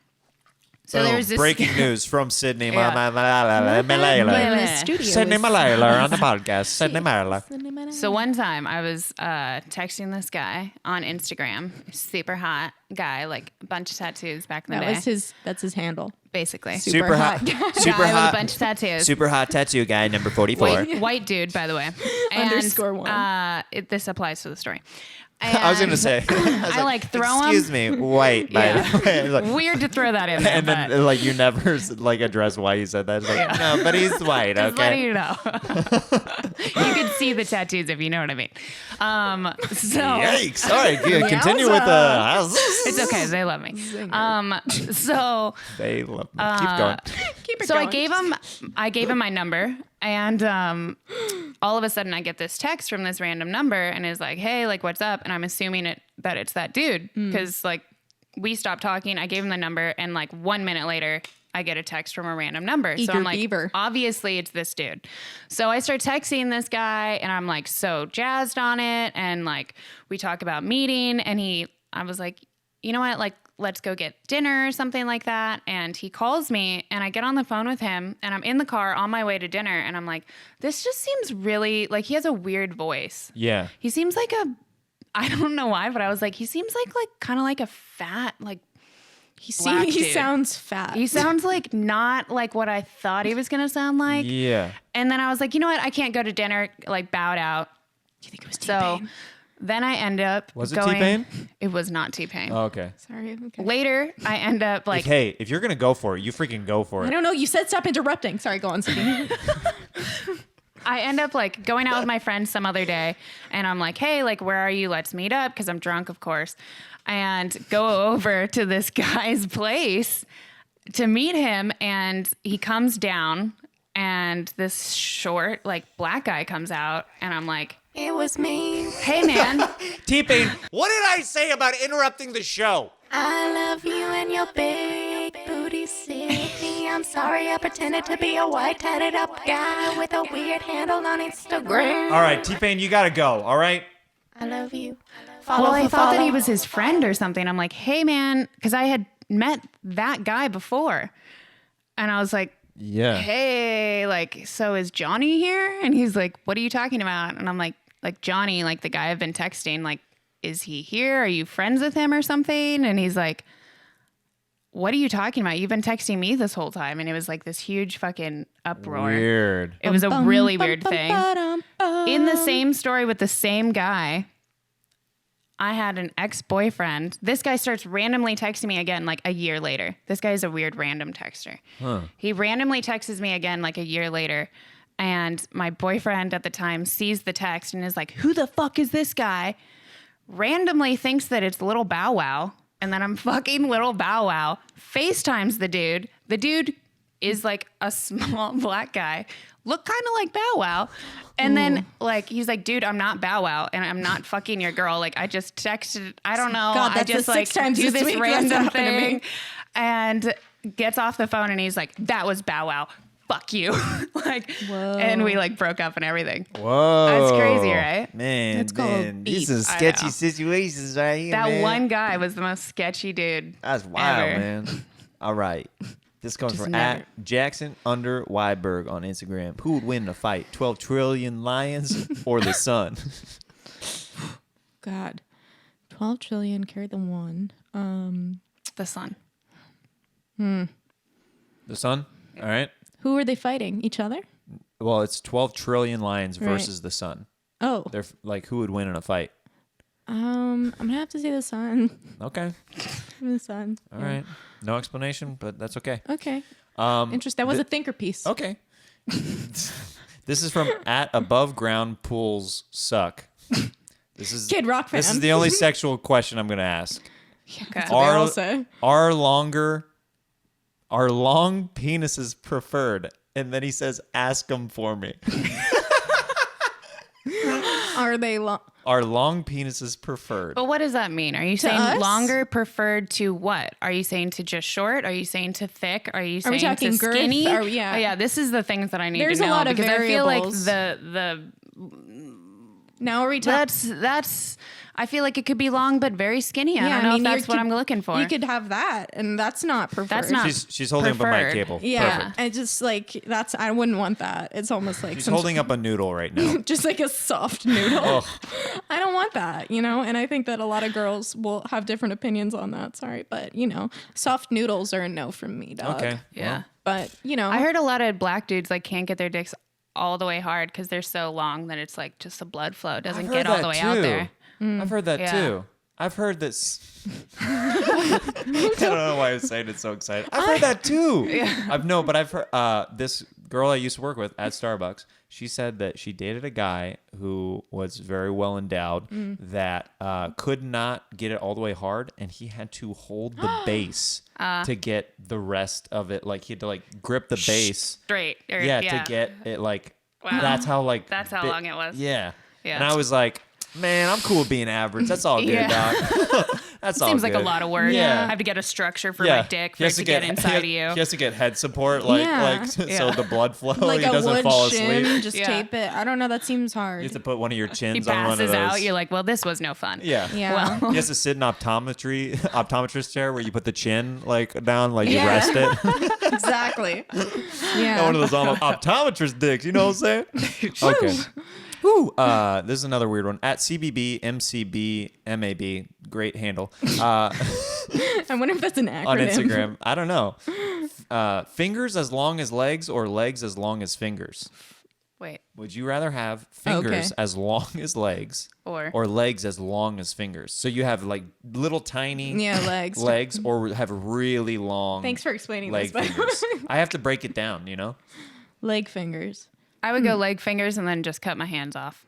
So
Boom.
there's this
Breaking news from Sydney
Yeah.
Malayla.
Studio
Sydney
is-
Malayla on the podcast. Sydney Malayla.
So one time I was texting this guy on Instagram, super hot guy, like a bunch of tattoos back in the day.
That's his handle.
Basically.
Super hot. Super
Guy with
hot.
a bunch of tattoos.
Super hot tattoo guy, number 44.
White dude, by the way.
_1.
This applies to the story.
I was gonna say.
I like throw him.
Excuse me, white. By the way. Like,
Weird to throw that in there.
and
but
then like you never like address why you said that. It's like no, but he's white.
just letting
Okay.
you know. You can see the tattoos if you know what I mean. So
Yikes! All right, continue with the.
it's okay. They love me. So
They love me. Keep going.
Keep it
So
going.
I gave him my number, and all of a sudden I get this text from this random number, and it's like, "Hey, like, what's up?" And I'm assuming that it's that dude because like we stopped talking. I gave him the number, and like 1 minute later, I get a text from a random number. So
Eager
I'm like,
beaver.
obviously it's this dude. So I start texting this guy, and I'm like so jazzed on it, and like we talk about meeting, and I was like, you know what, like, let's go get dinner or something like that. And he calls me, and I get on the phone with him, and I'm in the car on my way to dinner, and I'm like, this just seems really like he has a weird voice.
Yeah.
He seems like I don't know why, but I was like, he seems like kind of like a fat, like black
he
dude.
sounds fat.
He sounds like not like what I thought he was gonna sound like.
Yeah.
And then I was like, you know what? I can't go to dinner. Like bowed out.
Do you think it was
So
T-Pain?
then I end up
Was it
going.
T-Pain?
It was not T-Pain.
Oh, okay.
Sorry. Okay.
Later, I end up like
Hey, if you're gonna go for it, you freaking go for
I
it.
don't know. You said stop interrupting. Sorry. Go on, Sydney.
I end up like going out with my friends some other day, and I'm like, hey, like, where are you? Let's meet up, because I'm drunk, of course, and go over to this guy's place to meet him. And he comes down, and this short, like, black guy comes out, and I'm like,
It was me.
hey, man.
T-Pain, what did I say about interrupting the show?
I love you and your big booty city. I'm sorry I pretended to be a white tatted up guy with a weird handle on Instagram.
All right, T-Pain, you gotta go. All right.
I love you.
Well, I thought that he was his friend or something. I'm like, hey, man, because I had met that guy before. And I was like,
Yeah.
hey, like, so is Johnny here? And he's like, what are you talking about? And I'm like Johnny, like the guy I've been texting, like, is he here? Are you friends with him or something? And he's like, what are you talking about? You've been texting me this whole time. And it was like this huge fucking uproar.
Weird.
It was a really weird thing. In the same story with the same guy, I had an ex-boyfriend. This guy starts randomly texting me again like a year later. This guy is a weird random texter. He randomly texts me again like a year later. And my boyfriend at the time sees the text and is like, who the fuck is this guy? Randomly thinks that it's Little Bow Wow. And then I'm fucking Little Bow Wow. FaceTimes the dude. The dude is like a small black guy. Look kind of like Bow Wow. And then like, he's like, dude, I'm not Bow Wow and I'm not fucking your girl. Like I just texted, I don't know.
God,
I
that's
just
the
like
6 times
do
this
this
week that's
random
happened to me.
thing and gets off the phone and he's like, that was Bow Wow. Fuck you. Like,
Whoa.
and we like broke up and everything.
Whoa.
That's crazy, right?
Man,
It's called
man. These
beef.
are
I
sketchy
know.
situations right here,
That
man.
one guy was the most sketchy dude.
That's wild,
ever.
man. All right. This comes
Just
from
never.
at Jackson_Weiberg on Instagram. Who would win in a fight? 12 trillion lions or the sun?
God. 12 trillion, carry the one.
The sun.
The sun? All right.
Who are they fighting? Each other?
Well, it's 12 trillion lions
Right.
versus the sun.
Oh.
They're like, who would win in a fight?
I'm gonna have to say the sun.
Okay.
The sun.
All right. No explanation, but that's okay.
Okay. Interesting. That was a thinker piece.
Okay. This is from @abovegroundpools suck. This is
Kid Rock fan.
This is the only sexual question I'm gonna ask.
That's what they all say.
Are long penises preferred? And then he says, "Ask them for me."
Are they long?
Are long penises preferred?
But what does that mean? Are you saying
us?
longer preferred to what? Are you saying to just short? Are you saying to thick? Are you saying
talking
to
girth?
skinny?
Yeah.
Oh, yeah, this is the things that I need
There's
to
a
know
lot of
because I feel like
variables.
the
Now are we talking?
that's I feel like it could be long but very skinny. I don't know if that's what I'm looking for.
You could have that, and that's not preferred.
That's not
She's holding up a mic
preferred.
cable.
Yeah,
Perfect.
and just like that's I wouldn't want that. It's almost like
She's holding up a noodle right now.
just like a soft noodle.
Ugh.
I don't want that, and I think that a lot of girls will have different opinions on that. Sorry, but soft noodles are a no from me, dog.
Okay.
Yeah.
But
I heard a lot of black dudes like can't get their dicks all the way hard because they're so long that it's like just the blood flow doesn't get all the way out there.
I've heard that
Yeah.
too. I've heard this. I don't know why I was saying it so excited. I've heard that too.
Yeah.
I've heard this girl I used to work with at Starbucks. She said that she dated a guy who was very well endowed that could not get it all the way hard, and he had to hold the base to get the rest of it. Like he had to grip the base
Straight. Or,
to get it
Wow.
That's how
That's how long it was.
Yeah.
Yeah.
And I was like, man, I'm cool with being average. That's all good,
Yeah.
dog. That's all
Seems
good.
like a lot of work.
Yeah.
I have to get a structure for my dick for it to get inside of you.
He has to get head support,
Yeah.
so
Yeah.
the blood flow.
like
he
a
doesn't
wood
fall
shin,
asleep.
just
Yeah.
tape it. I don't know. That seems hard.
You have to put one of your
He
chins on one of
passes
those.
out. You're like, well, this was no fun.
Yeah.
Yeah.
He has to sit in optometrist chair where you put the chin down, you
Yeah.
rest it.
Exactly. Yeah.
One of those optometrist dicks. You know what I'm saying? Okay. Ooh, this is another weird one. @CBBMCBMAB, great handle.
I wonder if that's an acronym.
On Instagram. I don't know. Fingers as long as legs or legs as long as fingers?
Wait.
Would you rather have fingers as long as legs
Or
legs as long as fingers? So you have little tiny
legs.
or have really long
Thanks for explaining
leg
this. By the way.
fingers. I have to break it down,
Leg fingers.
I would go leg fingers and then just cut my hands off.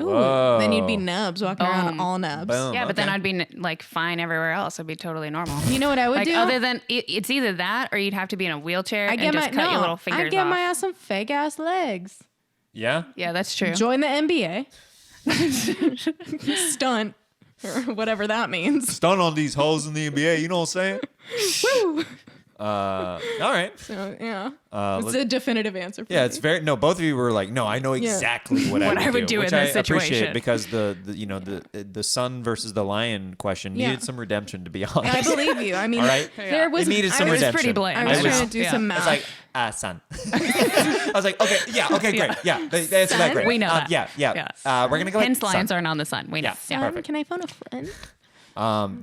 Ooh,
Whoa.
then you'd be nubs walking around all nubs.
Boom.
Yeah, but then
Okay.
I'd be fine everywhere else. I'd be totally normal.
You know what I would do?
Other than it's either that or you'd have to be in a wheelchair and just cut your little fingers
I'd get
off.
my ass some fake ass legs.
Yeah?
Yeah, that's true.
Join the NBA. Stunt. Or whatever that means.
Stun on these hoes in the NBA, you know what I'm saying?
Woo!
All right.
So, yeah.
Let's-
It's a definitive answer for
Yeah,
me.
it's very both of you were like, no, I know exactly what I would do,
in
which
this
I appreciate
situation.
because the sun versus the lion question needed some redemption, to be honest.
I believe you. I mean,
All right.
there was
It needed some
I was
redemption.
pretty bland.
I was
I
trying
know.
to do
Yeah.
some math.
It's like, sun. I was like, okay, great. Yeah, that's that great.
We know that.
Yeah.
Yes.
We're going to go
Hence
sun.
lions aren't on the sun. We know.
Yeah.
Yeah.
Perfect.
Can I phone a friend?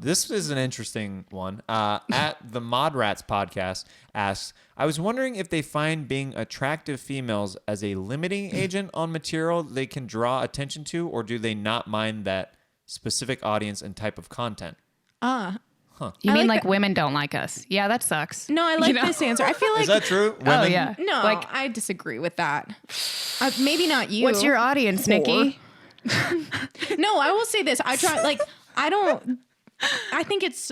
This is an interesting one. At the Mod Rats podcast asks, I was wondering if they find being attractive females as a limiting agent on material they can draw attention to, or do they not mind that specific audience and type of content?
You
I
mean
like
like women don't like us? Yeah, that sucks.
No, I like this answer. I feel like
Is that true? Women?
Oh yeah.
no,
Like,
I disagree with that. Maybe not you.
what's your audience, Nikki?
No, I will say this. I think it's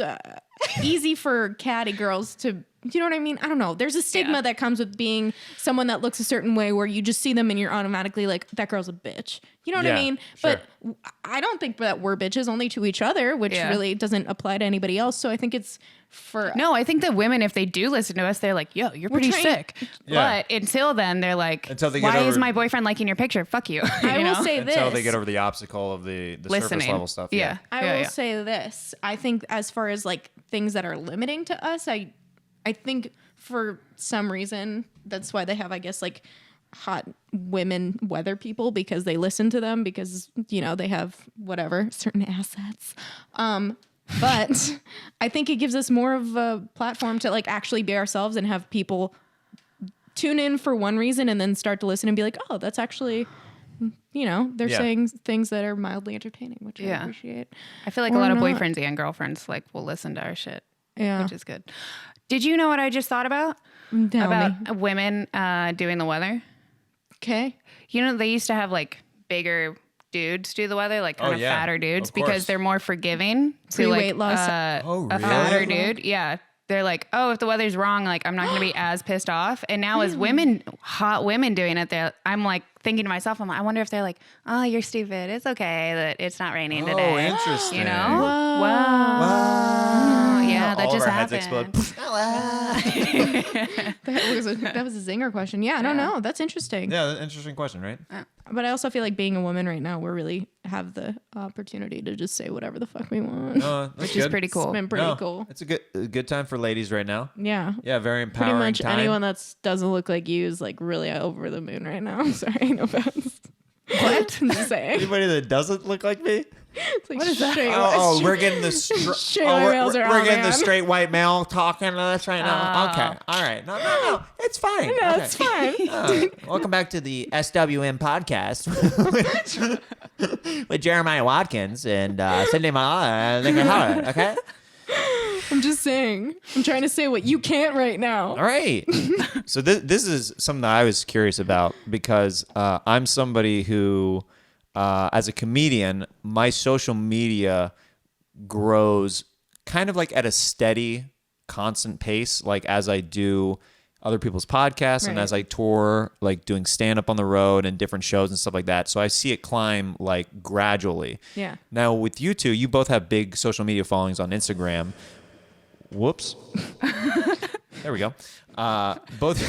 easy for catty girls to, you know what I mean? I don't know. There's a stigma that comes with being someone that looks a certain way where you just see them and you're automatically like, that girl's a bitch. You know what I mean?
Sure.
But I don't think that we're bitches only to each other, which really doesn't apply to anybody else. So I think it's for...
No, I think that women, if they do listen to us, they're like, yo, you're pretty
trying-
sick.
Yeah.
But until then, they're like,
Until they get
why is
over-
my boyfriend liking your picture? Fuck you.
I
You
will
know?
say this.
Until they get over the obstacle of the surface
Listening.
level stuff.
Yeah.
I will say this. I think as far as like things that are limiting to us, I think for some reason that's why they have, I guess, like hot women weather people, because they listen to them because, you know, they have whatever certain assets. But I think it gives us more of a platform to like actually be ourselves and have people tune in for one reason and then start to listen and be like, oh, that's actually they're saying things that are mildly entertaining, which I appreciate.
I feel like
Or
a lot of
not.
boyfriends and girlfriends like will listen to our shit.
Yeah.
Which is good. Did you know what I just thought about?
Tell
about
me.
women doing the weather?
Okay.
You know, they used to have like bigger dudes do the weather, like kind of fatter dudes, because they're more forgiving to like
Pre-weight loss.
a fatter dude. Yeah. They're like, oh, if the weather's wrong, like I'm not going to be as pissed off. And now as women, hot women doing it, I'm like thinking to myself, I wonder if they're like, oh, you're stupid. It's okay that it's not raining today.
Oh, interesting.
You know?
Whoa.
Wow. Yeah, that
All
just
of our heads
happened.
explode.
That was a zinger question. Yeah, I don't know. That's interesting.
Yeah, interesting question, right?
But I also feel like being a woman right now, we really have the opportunity to just say whatever the fuck we want.
Which is pretty cool.
It's been pretty cool.
It's a good time for ladies right now.
Yeah.
Yeah, very empowering
Pretty much
time.
anyone that doesn't look like you is like really over the moon right now. I'm sorry, no offense.
What?
I'm just saying.
Anybody that doesn't look like me?
It's like, what is that?
We're getting the
Straight white males are
we're
on,
getting the
man.
straight white male talking to us right now. Okay, all right, no, it's fine.
No,
Okay.
it's fine.
Welcome back to the SWM podcast with Jeremiah Watkins and Cindy Nikki Howard. Okay,
I'm just saying. I'm trying to say what you can't right now.
all right. So this is something that I was curious about because I'm somebody who. As a comedian, my social media grows kind of like at a steady, constant pace, like as I do other people's podcasts and as I tour, like doing stand up on the road and different shows and stuff like that. So I see it climb like gradually.
Yeah.
Now with you two, you both have big social media followings on Instagram. There we go. Both.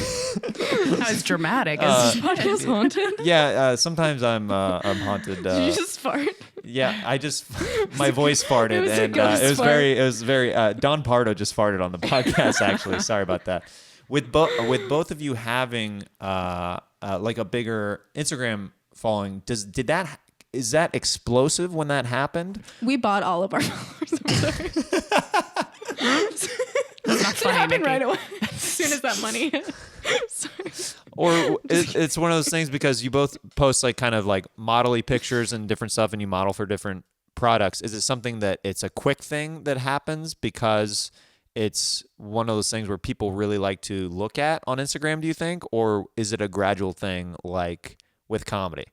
That was dramatic.
Is this podcast haunted?
Yeah. Sometimes I'm haunted.
Did you just fart?
Yeah, my voice farted,
It was a
and
ghost
it was
fart.
very. Don Pardo just farted on the podcast. Actually, sorry about that. With both of you having like a bigger Instagram following, is that explosive when that happened?
We bought all of our followers. I'm sorry.
It's not
It
funny,
happened
Nikki.
right away. As soon as that money hit. Sorry.
Or it's one of those things because you both post like kind of like model-y pictures and different stuff, and you model for different products. Is it something that it's a quick thing that happens because it's one of those things where people really like to look at on Instagram, do you think? Or is it a gradual thing like with comedy?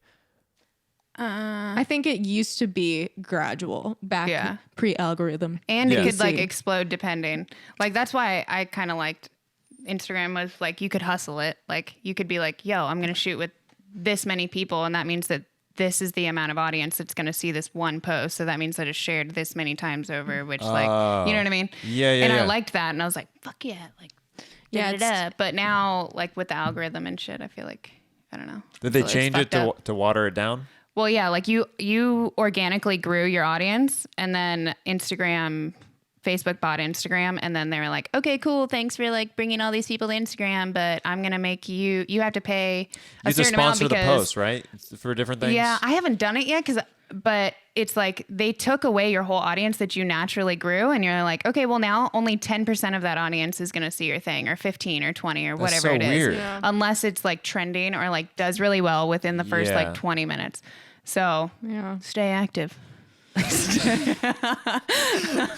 I think it used to be gradual back pre-algorithm.
And it
Yeah.
could like explode depending. Like that's why I kind of liked Instagram was like you could hustle it. Like you could be like, yo, I'm going to shoot with this many people. And that means that this is the amount of audience that's going to see this one post. So that means that it's shared this many times over, which like, you know what I mean?
Yeah.
And I liked that. And I was like, fuck yeah. Like,
Yeah,
da-da-da. But now like with the algorithm and shit, I feel like, I don't know.
Did they
So it's
change it
fucked
to water it down?
Well, yeah, like you organically grew your audience, and then Facebook bought Instagram, and then they were like, okay, cool, thanks for like bringing all these people to Instagram, but I'm gonna make you have to pay a
You
certain amount
sponsor the
because
post, right? For different things?
yeah, I haven't done it yet but it's like they took away your whole audience that you naturally grew, and you're like, okay, well now only 10% of that audience is gonna see your thing, or 15 or 20 or whatever
so
it is,
weird.
Yeah.
unless it's like trending or like does really well within the first
Yeah.
like 20 minutes. So
Yeah.
stay active.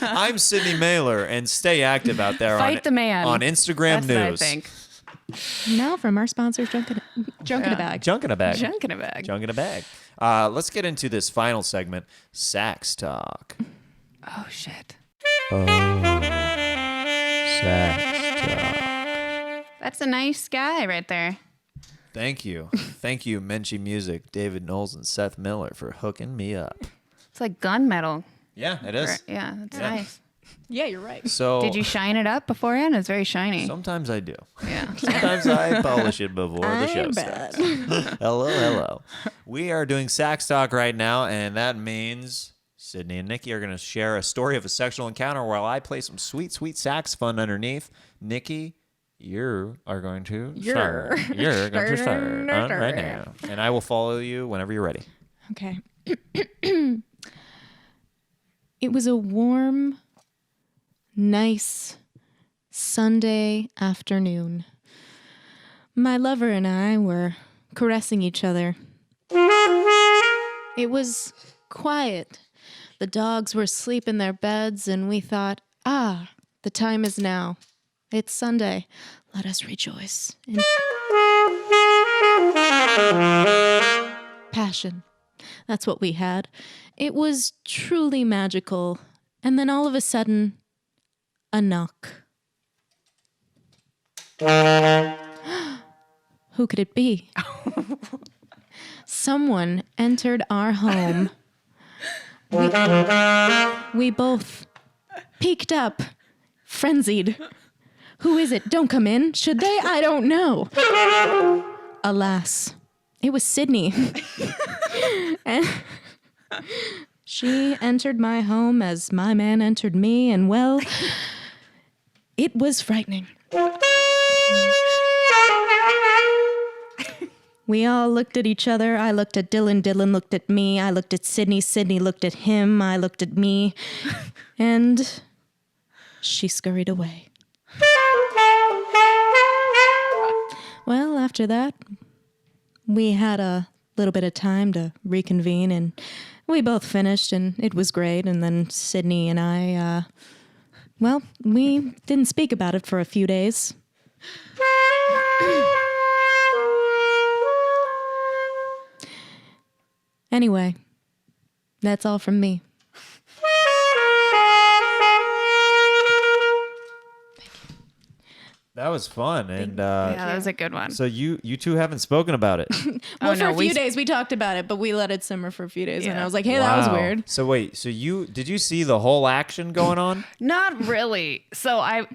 I'm Sydney Mailer, and stay active out there
Fight the man.
on Instagram
That's
News.
what I think.
Now from our sponsors, Junk in a Bag.
Junk in a bag.
Junk in a bag.
Junk in a bag. Let's get into this final segment, Sax Talk.
Oh shit.
Sax Talk.
That's a nice guy right there.
Thank you. Thank you, Menchey Music, David Knowles, and Seth Miller for hooking me up.
It's like gunmetal.
Yeah, it is.
Yeah, that's nice.
Yeah, you're right.
So
Did you shine it up beforehand? It's very shiny.
sometimes I do.
Yeah.
Sometimes I polish it before the show
I'm
starts.
bad.
Hello. We are doing Sax Talk right now, and that means Sydney and Nikki are going to share a story of a sexual encounter while I play some sweet, sweet saxophone underneath. Nikki, you are going to start. You're going to start right now, and I will follow you whenever you're ready.
Okay. It was a warm, nice Sunday afternoon. My lover and I were caressing each other. It was quiet. The dogs were asleep in their beds, and we thought, the time is now. It's Sunday. Let us rejoice in passion. That's what we had. It was truly magical. And then all of a sudden, a knock. Who could it be? Someone entered our home. We both peeked up, frenzied. Who is it? Don't come in. Should they? I don't know. Alas, it was Sydney. And she entered my home as my man entered me, and well, it was frightening. We all looked at each other. I looked at Dylan. Dylan looked at me. I looked at Sydney. Sydney looked at him. I looked at me. And she scurried away. Well, after that, we had a little bit of time to reconvene, and we both finished, and it was great. And then Sydney and I, we didn't speak about it for a few days. Anyway, that's all from me.
That was fun, and
that was a good one.
So you two haven't spoken about it.
Well, for a few days we talked about it, but we let it simmer for a few days, and I was like, "Hey, that was weird."
So wait, did you see the whole action going on?
Not really. So I'm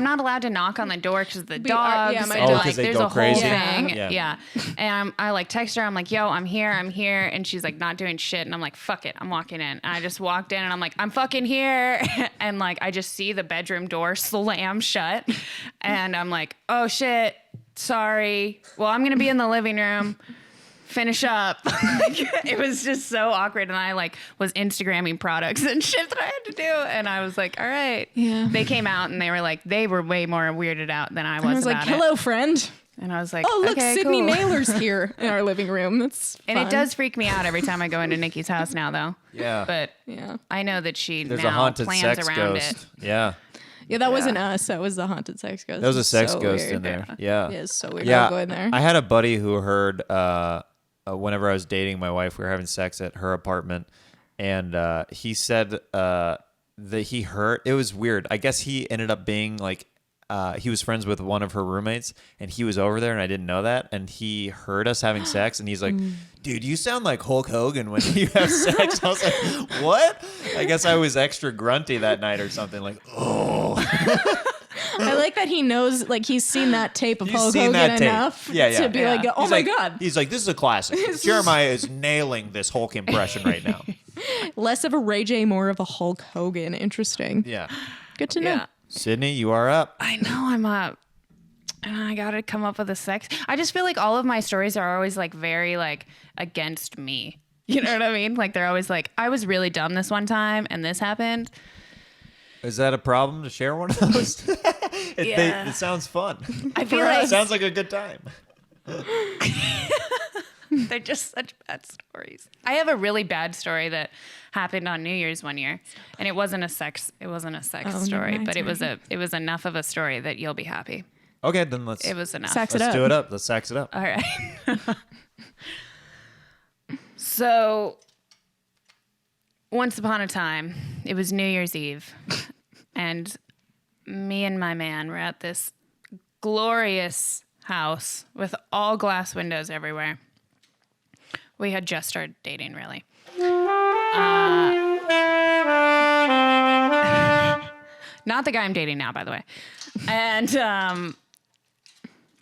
not allowed to knock on the door because the dogs.
my
and,
dog.
Because they
there's
go
a
crazy.
whole thing.
Yeah.
And I like text her. I'm like, "Yo, I'm here," and she's like, not doing shit. And I'm like, "Fuck it, I'm walking in." And I just walked in, and I'm like, "I'm fucking here," and like I just see the bedroom door slam shut, and I'm like, "Oh shit, sorry. Well, I'm gonna be in the living room. Finish up." It was just so awkward, and I like was Instagramming products and shit that I had to do, and I was like, "All right."
Yeah.
They came out, and they were way more weirded out than I was.
I was like,
about
"Hello, friend."
and I was like,
"Oh, look,
okay,
Sydney
cool.
Naylor's here in our living room." That's fun.
And it does freak me out every time I go into Nikki's house now, though.
Yeah.
But
Yeah.
I know that she
There's
now
a haunted
plans
sex
around
ghost.
it.
Yeah.
Yeah, that wasn't us. That was the haunted sex ghost.
There was a sex
So
ghost
weird.
in there. Yeah.
Yeah, it's so weird.
Yeah.
I'll go in there.
I had a buddy who heard whenever I was dating my wife, we were having sex at her apartment, and he said that he heard, it was weird. I guess he ended up being like, he was friends with one of her roommates, and he was over there, and I didn't know that, and he heard us having sex, and he's like, "Dude, you sound like Hulk Hogan when you have sex." I was like, "What?" I guess I was extra grunty that night or something, like, oh.
I like that he knows, like, he's seen that tape of
He's
Hulk
seen
Hogan
that tape.
enough
Yeah.
to be like, "Oh
He's
my
like-
God."
He's like, "This is a classic. Jeremiah is nailing this Hulk impression right now."
Less of a Ray J, more of a Hulk Hogan. Interesting.
Yeah.
Good to know.
Yeah.
Sydney, you are up.
I know I'm up. And I gotta come up with a sex. I just feel like all of my stories are always like very like against me. You know what I mean? Like they're always like, I was really dumb this one time and this happened.
Is that a problem to share one of those?
Yeah.
It sounds fun.
I feel like
It sounds like a good time.
they're just such bad stories. I have a really bad story that happened on New Year's one year, and it wasn't a sex story,
mind,
but it was enough of a story that you'll be happy.
Okay, then let's
It was enough.
Sax it
let's
up.
do it up. Let's sax it up.
All right. So, once upon a time, it was New Year's Eve, and me and my man were at this glorious house with all glass windows everywhere. We had just started dating, really. Not the guy I'm dating now, by the way. And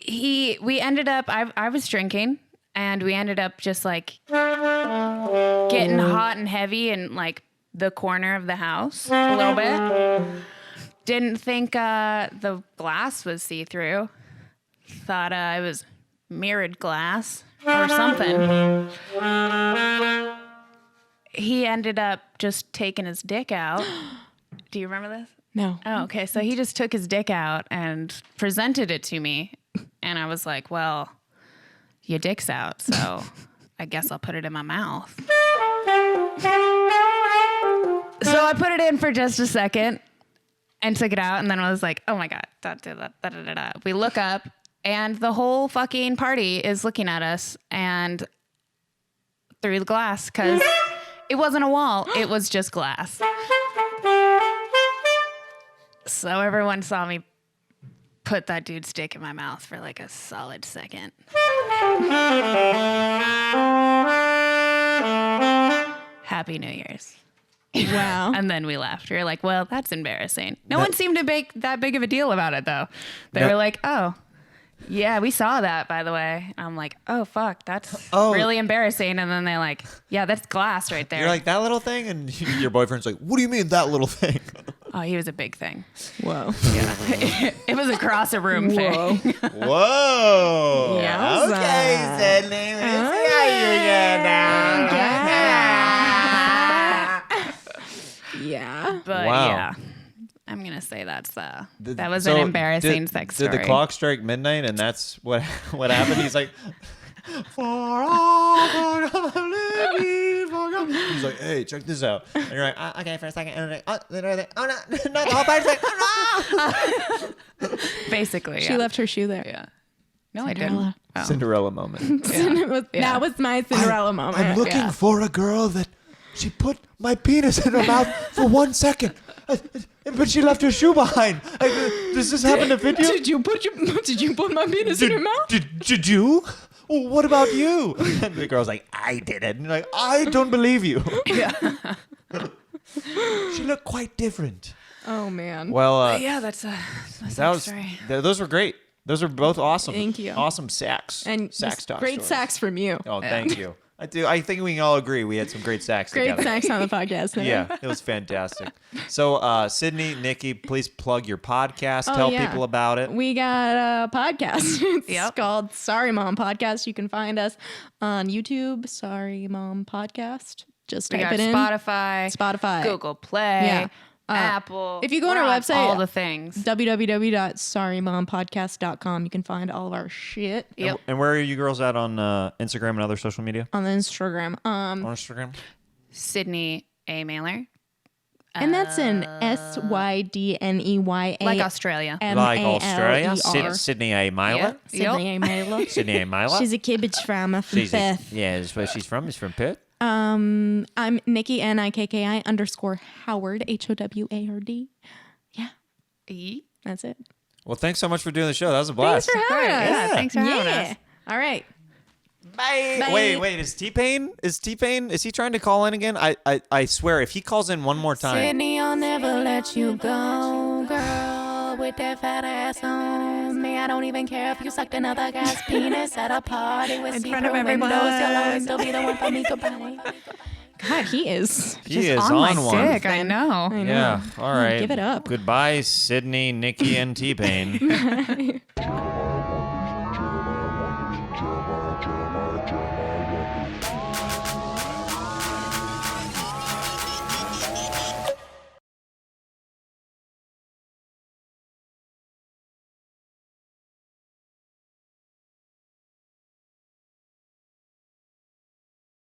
we ended up, I was drinking, and we ended up just like getting hot and heavy in like the corner of the house a little bit. Didn't think the glass was see-through. Thought it was mirrored glass or something. He ended up just taking his dick out. Do you remember this?
No.
Oh, okay. So he just took his dick out and presented it to me. And I was like, well, your dick's out. So I guess I'll put it in my mouth. So I put it in for just a second and took it out, and then I was like, oh my God. We look up, and the whole fucking party is looking at us and through the glass, because it wasn't a wall. It was just glass. So everyone saw me put that dude's dick in my mouth for like a solid second. Happy New Year's.
Wow.
And then we left. We were like, well, that's embarrassing. No one seemed to make that big of a deal about it, though. They were like, oh, yeah, we saw that, by the way. I'm like, oh, fuck, that's really embarrassing. And then they're like, yeah, that's glass right there.
You're like, that little thing? And your boyfriend's like, what do you mean that little thing?
Oh, he was a big thing.
Whoa.
Yeah. It was across a room thing.
Whoa.
Yeah.
Okay, Sydney. Let's see how you get now.
Yeah.
But
Wow.
yeah, I'm going to say that was an embarrassing sex story.
Did the clock strike midnight and that's what happened? He's like, for all he's like, hey, check this out. And you're like, okay, for a second. And like, oh, no, the whole party's like, oh no.
Basically,
She left her shoe there.
Yeah. No, I
Cinderella.
didn't. Oh.
Cinderella moment.
That was my Cinderella moment.
I'm looking for a girl that she put my penis in her mouth for 1 second. But she left her shoe behind. Like, does this happen to fit you?
Did you put my penis in your mouth?
Did you? Well, what about you? And the girl's like, I did it. And you're like, I don't believe you.
Yeah.
She looked quite different.
Oh man.
Well,
Yeah, that's a story.
Those were great. Those are both awesome.
Thank you.
Awesome sax.
And
sax talk
great
stories.
sax from you.
Oh, thank you. I do. I think we can all agree we had some great sax
Great
together.
sax on the podcast. Today.
Yeah, it was fantastic. So, Sydney, Nikki, please plug your podcast. Tell people about it.
We got a podcast. It's
Yep.
called Sorry Mom Podcast. You can find us on YouTube, Sorry Mom Podcast. Just
We
type
got
it in.
Spotify, Google Play,
Yeah.
Apple.
If you go on
We're
our website,
all the things.
www.sorrymompodcast.com, you can find all of our shit
Yep.
And where are you girls at on Instagram and other social media?
on the Instagram.
On Instagram?
Sydney A. Mailer.
And that's an SYDNEYA.
Like Australia.
Like Australia?
M-A-L-E-R.
Sydney A. Myler?
Yep.
Sydney A. Mailer.
Sydney A. Myler?
She's a cabbage farmer from Perth.
that's where she's from. She's from Perth.
I'm Nikki NIKKI_Howard HOWARD. Yeah, that's it.
Well, thanks so much for doing the show. That was a blast.
Thanks for having us.
Yeah, thanks for having us.
All right.
Bye.
Bye.
Wait. Is T-Pain? Is he trying to call in again? I swear, if he calls in one more time.
Sydney, I'll never let you go, girl, with that fat ass on me. I don't even care if you sucked another guy's penis at a party with
front of
secret
everyone.
windows. You'll always still be the one for me to buy.
God, he is.
He is
on my
one.
dick, I know.
I know.
Yeah. All right.
Give it up.
Goodbye, Sydney, Nikki, and T-Pain.